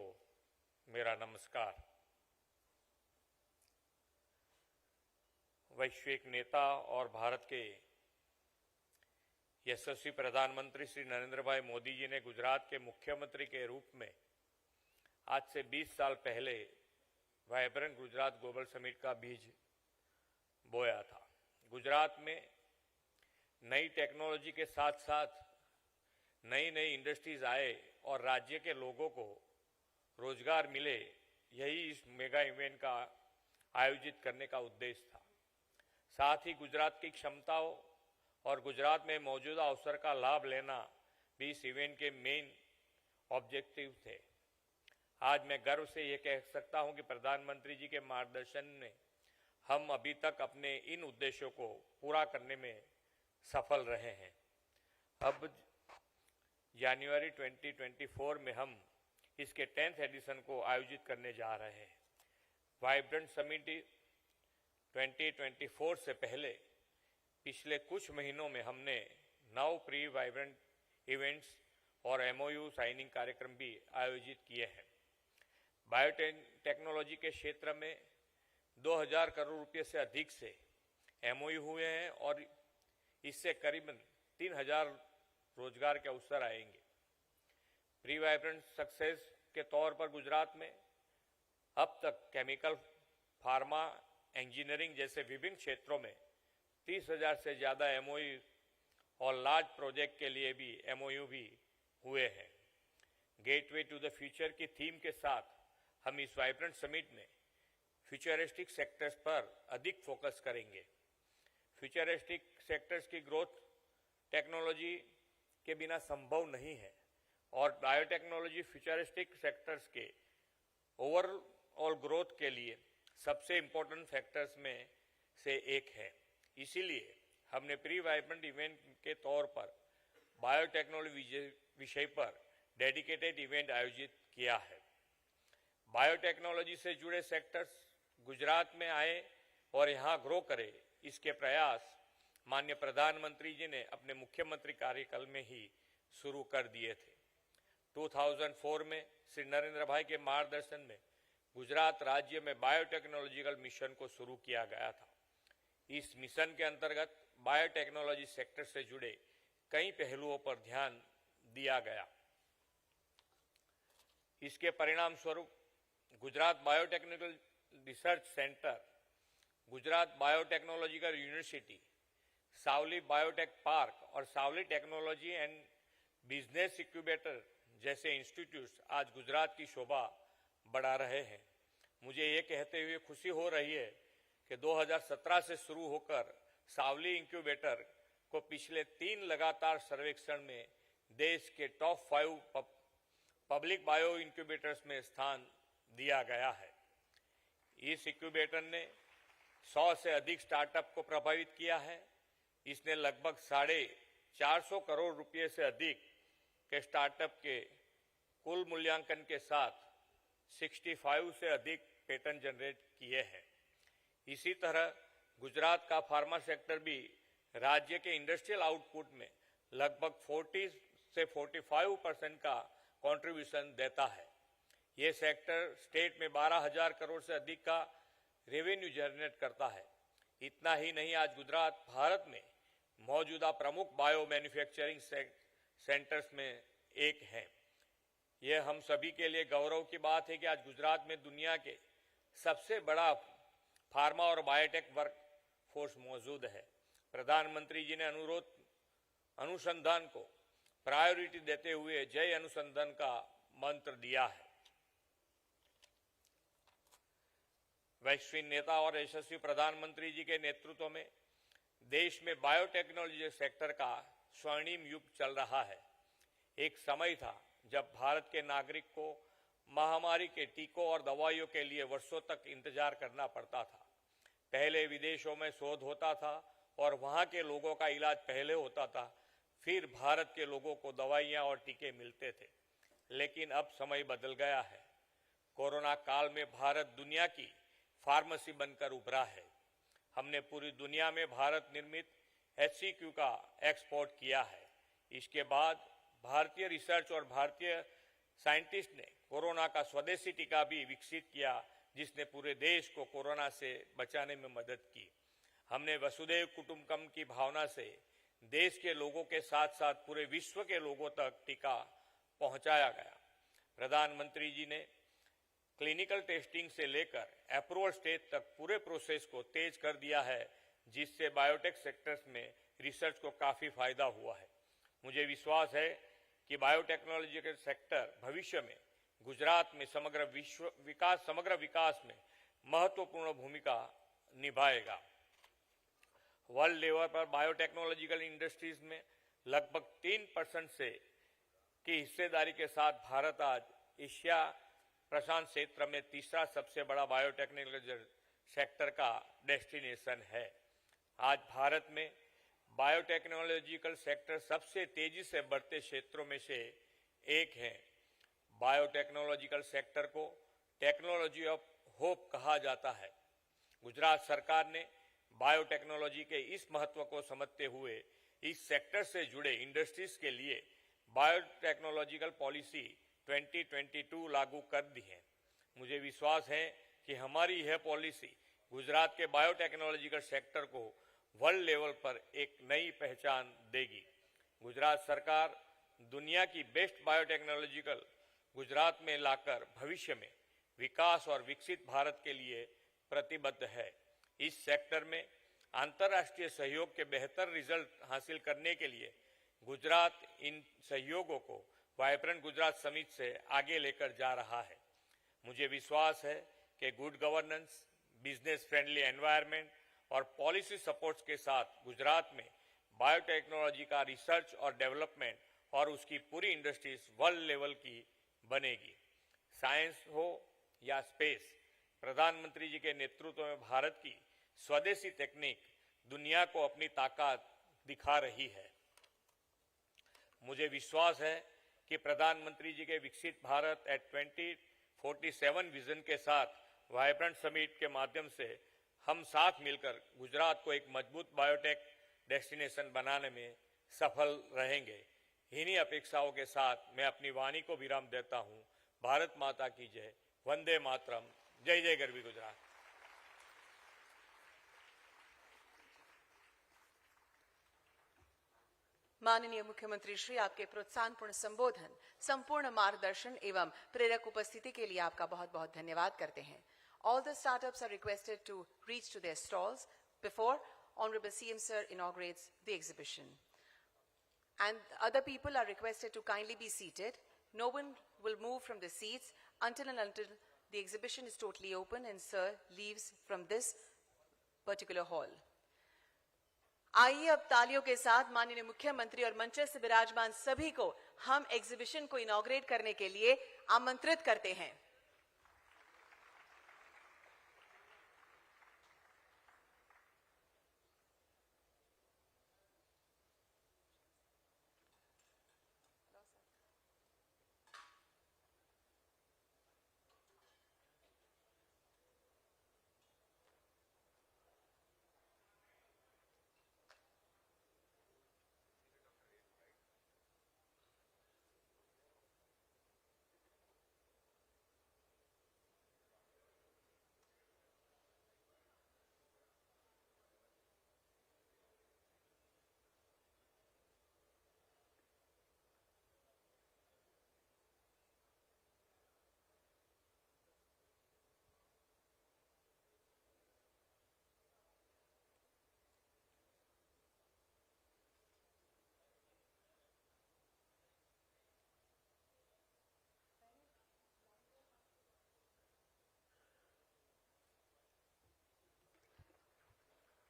मेरा नमस्कार। वैश्विक नेता और भारत के यशस्वी प्रधानमंत्री श्री नरेंद्र भाई मोदी जी ने गुजरात के मुख्यमंत्री के रूप में आज से 20 साल पहले वाइब्रेंट गुजरात ग्लोबल समिट का बीज बोया था। गुजरात में नई टेक्नोलॉजी के साथ साथ नई नई इंडस्ट्रीज आए और राज्य के लोगों को रोजगार मिले, यही इस मेगा इवेंट का आयोजित करने का उद्देश्य था। साथ ही गुजरात की क्षमताओं और गुजरात में मौजूदा अवसर का लाभ लेना भी इस इवेंट के मेन ऑब्जेक्टिव थे। आज मैं गर्व से ये कह सकता हूं कि प्रधानमंत्री जी के मार्गदर्शन में हम अभी तक अपने इन उद्देश्यों को पूरा करने में सफल रहे हैं। अब जनवरी 2024 में हम इसके 10th एडिशन को आयोजित करने जा रहे हैं। वाइब्रेंट समिट 2024 से पहले पिछले कुछ महीनों में हमने 9 प्री वाइब्रेंट इवेंट्स और MOU साइनिंग कार्यक्रम भी आयोजित किए हैं। बायोटेक्नोलॉजी के क्षेत्र में 2000 करोड़ रुपए से अधिक से एमओयू हुए हैं और इससे करीबन 3000 रोजगार के अवसर आएंगे। प्री वाइब्रेंट सक्सेस के तौर पर गुजरात में अब तक केमिकल, फार्मा, इंजीनियरिंग जैसे विभिन्न क्षेत्रों में 30,000 से ज्यादा एमओयू और लार्ज प्रोजेक्ट के लिए भी एमओयू भी हुए हैं। गेटवे टू द फ्यूचर की थीम के साथ हम इस वाइब्रेंट समिट में फ्यूचरिस्टिक सेक्टर्स पर अधिक फोकस करेंगे। फ्यूचरिस्टिक सेक्टर्स की ग्रोथ टेक्नोलॉजी के बिना संभव नहीं है और बायोटेक्नोलॉजी फ्यूचरिस्टिक सेक्टर्स के ओवरऑल ग्रोथ के लिए सबसे इम्पोर्टेंट फैक्टर्स में से एक है। इसीलिए हमने प्री वाइब्रेंट इवेंट के तौर पर बायोटेक्नोलॉजी विषय पर डेडिकेटेड इवेंट आयोजित किया है। बायोटेक्नोलॉजी से जुड़े सेक्टर्स गुजरात में आए और यहाँ ग्रो करे, इसके प्रयास माननीय प्रधानमंत्री जी ने अपने मुख्यमंत्री कार्यकाल में ही शुरू कर दिए थे। 2004 में श्री नरेंद्र भाई के मार्गदर्शन में गुजरात राज्य में बायोटेक्नोलॉजिकल मिशन को शुरू किया गया था। इस मिशन के अंतर्गत बायोटेक्नोलॉजी सेक्टर से जुड़े कई पहलुओं पर ध्यान दिया गया। इसके परिणाम स्वरूप Gujarat biotechnical research centre, Gujarat biotechnological university, Savli biotech park और Savli technology and business incubator जैसे इंस्टीट्यूट्स आज गुजरात की शोभा बढ़ा रहे हैं। मुझे ये कहते हुए खुशी हो रही है कि 2017 से शुरू होकर सावली इंक्यूबेटर को पिछले 3 लगातार सर्वेक्षण में देश के टॉप 5 पब्लिक बायो इंक्यूबेटर्स में स्थान दिया गया है। इस इंक्यूबेटर ने 100 से अधिक स्टार्टअप को प्रभावित किया है। इसने लगभग 450 करोड़ रुपए से अधिक के स्टार्टअप के कुल मूल्यांकन के साथ 65 से अधिक पेटेंट जनरेट किए हैं। इसी तरह गुजरात का फार्मा सेक्टर भी राज्य के इंडस्ट्रियल आउटपुट में लगभग 40 से 45% का कंट्रीब्यूशन देता है। ये सेक्टर स्टेट में 12,000 करोड़ से अधिक का रेवेन्यू जनरेट करता है। इतना ही नहीं, आज गुजरात भारत में मौजूदा प्रमुख बायो मैन्युफैक्चरिंग सेंटर्स में एक है। यह हम सभी के लिए गौरव की बात है कि आज गुजरात में दुनिया के सबसे बड़ा फार्मा और बायोटेक वर्क फोर्स मौजूद है। प्रधानमंत्री जी ने अनुसंधान को प्रायोरिटी देते हुए जय अनुसंधान का मंत्र दिया है। वैश्विक नेता और यशस्वी प्रधानमंत्री जी के नेतृत्व में देश में बायोटेक्नोलॉजी सेक्टर का स्वर्णिम युग चल रहा है। एक समय था जब भारत के नागरिक को महामारी के टीकों और दवाइयों के लिए वर्षों तक इंतजार करना पड़ता था। पहले विदेशों में शोध होता था और वहां के लोगों का इलाज पहले होता था, फिर भारत के लोगों को दवाइयां और टीके मिलते थे। लेकिन अब समय बदल गया है। कोरोना काल में भारत दुनिया की फार्मेसी बनकर उभरा है। हमने पूरी दुनिया में भारत निर्मित HCQ का एक्सपोर्ट किया है। इसके बाद भारतीय रिसर्च और भारतीय साइंटिस्ट ने कोरोना का स्वदेशी टीका भी विकसित किया, जिसने पूरे देश को कोरोना से बचाने में मदद की। हमने वसुधैव कुटुंबकम की भावना से देश के लोगों के साथ साथ पूरे विश्व के लोगों तक टीका पहुंचाया गया। प्रधानमंत्री जी ने क्लिनिकल टेस्टिंग से लेकर अप्रूवल स्टेज तक पूरे प्रोसेस को तेज कर दिया है, जिससे बायोटेक सेक्टर्स में रिसर्च को काफी फायदा हुआ है। मुझे विश्वास है कि बायोटेक्नोलॉजी के सेक्टर भविष्य में गुजरात में समग्र विकास में महत्वपूर्ण भूमिका निभाएगा। वर्ल्ड लेवल पर बायोटेक्नोलॉजिकल इंडस्ट्रीज में लगभग 3% से की हिस्सेदारी के साथ भारत आज एशिया प्रशांत क्षेत्र में तीसरा सबसे बड़ा बायोटेक्नोलॉजी सेक्टर का डेस्टिनेशन है। आज भारत में बायोटेक्नोलॉजिकल सेक्टर सबसे तेजी से बढ़ते क्षेत्रों में से एक है। बायोटेक्नोलॉजिकल सेक्टर को टेक्नोलॉजी ऑफ होप कहा जाता है। गुजरात सरकार ने बायोटेक्नोलॉजी के इस महत्व को समझते हुए इस सेक्टर से जुड़े इंडस्ट्रीज के लिए बायोटेक्नोलॉजिकल पॉलिसी 2022 लागू कर दी है। मुझे विश्वास है कि हमारी यह पॉलिसी गुजरात के बायोटेक्नोलॉजिकल सेक्टर को वर्ल्ड लेवल पर एक नई पहचान देगी। गुजरात सरकार दुनिया की बेस्ट बायोटेक्नोलॉजिकल गुजरात में लाकर भविष्य में विकास और विकसित भारत के लिए प्रतिबद्ध है। इस सेक्टर में अंतर्राष्ट्रीय सहयोग के बेहतर रिजल्ट हासिल करने के लिए गुजरात इन सहयोगों को वाइब्रेंट गुजरात समिट से आगे लेकर जा रहा है। मुझे विश्वास है कि good governance, business friendly environment और पॉलिसी सपोर्ट्स के साथ गुजरात में बायोटेक्नोलॉजी का रिसर्च और डेवलपमेंट और उसकी पूरी इंडस्ट्रीज वर्ल्ड लेवल की बनेगी। साइंस हो या स्पेस, प्रधानमंत्री जी के नेतृत्व में भारत की स्वदेशी टेक्निक दुनिया को अपनी ताकत दिखा रही है। मुझे विश्वास है कि प्रधानमंत्री जी के विकसित भारत एट 2047 विजन के साथ वाइब्रेंट समिट के माध्यम से हम साथ मिलकर गुजरात को एक मजबूत बायोटेक डेस्टिनेशन बनाने में सफल रहेंगे। इन्हीं अपेक्षाओं के साथ मैं अपनी वाणी को विराम देता हूं। भारत माता की जय, वंदे मातरम, जय जय गरवी गुजरात। माननीय मुख्यमंत्री श्री, आपके प्रोत्साहनपूर्ण संबोधन, संपूर्ण मार्गदर्शन एवं प्रेरक उपस्थिति के लिए आपका बहुत बहुत धन्यवाद करते हैं। All the startups are requested to reach to their stalls before Honorable CM Sir inaugurates the exhibition. And other people are requested to kindly be seated. No one will move from the seats until the exhibition is totally open and Sir leaves from this particular hall. आइए अब तालियों के साथ माननीय मुख्यमंत्री और मंच से विराजमान सभी को हम एग्जीबिशन को इनॉग्रेट करने के लिए आमंत्रित करते हैं।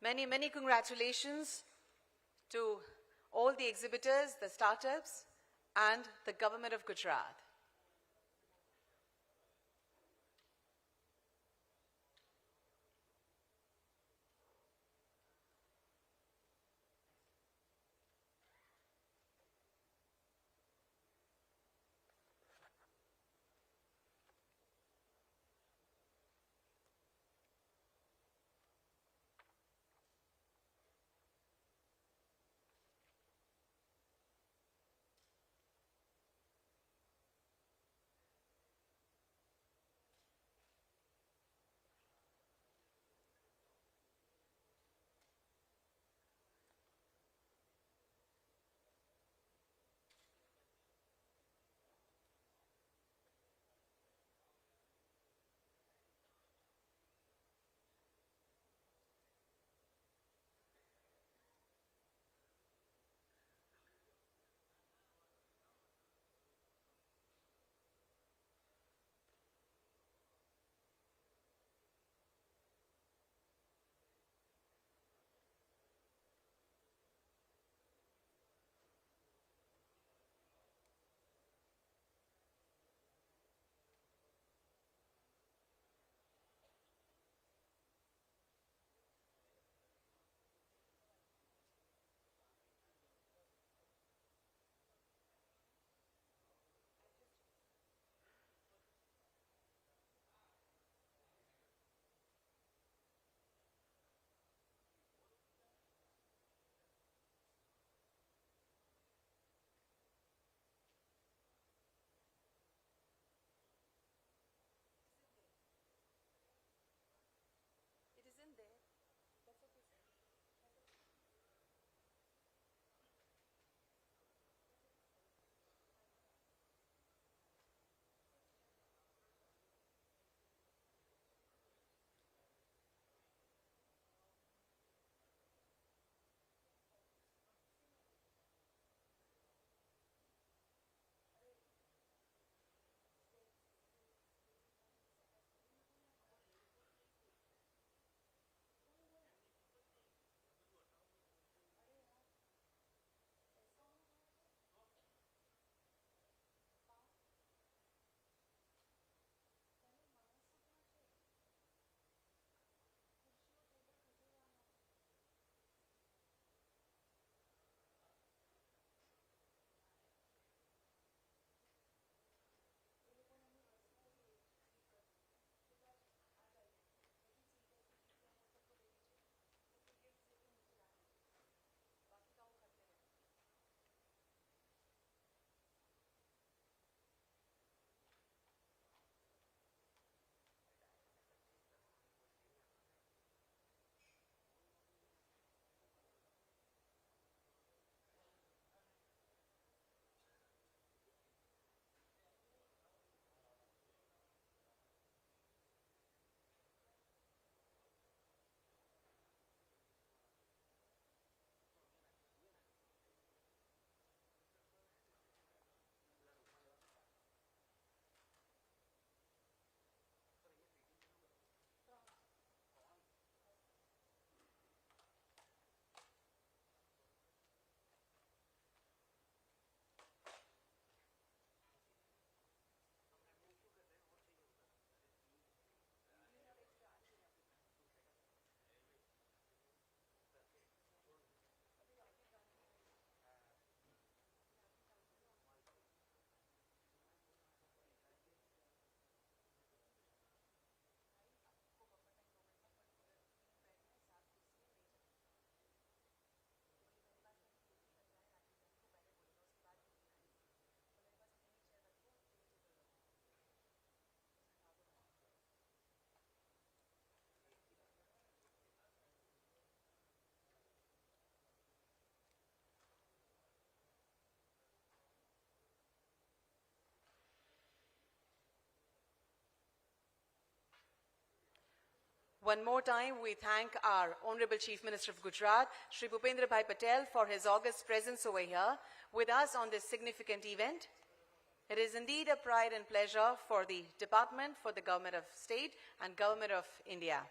Many, many congratulations to all the exhibitors, the startups, and the government of Gujarat. One more time, we thank our Honorable Chief Minister of Gujarat, Shri Bhupendra Bhai Patel, for his august presence over here with us on this significant event. It is indeed a pride and pleasure for the Department, for the Government of State and Government of India.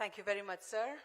Thank you very much, sir.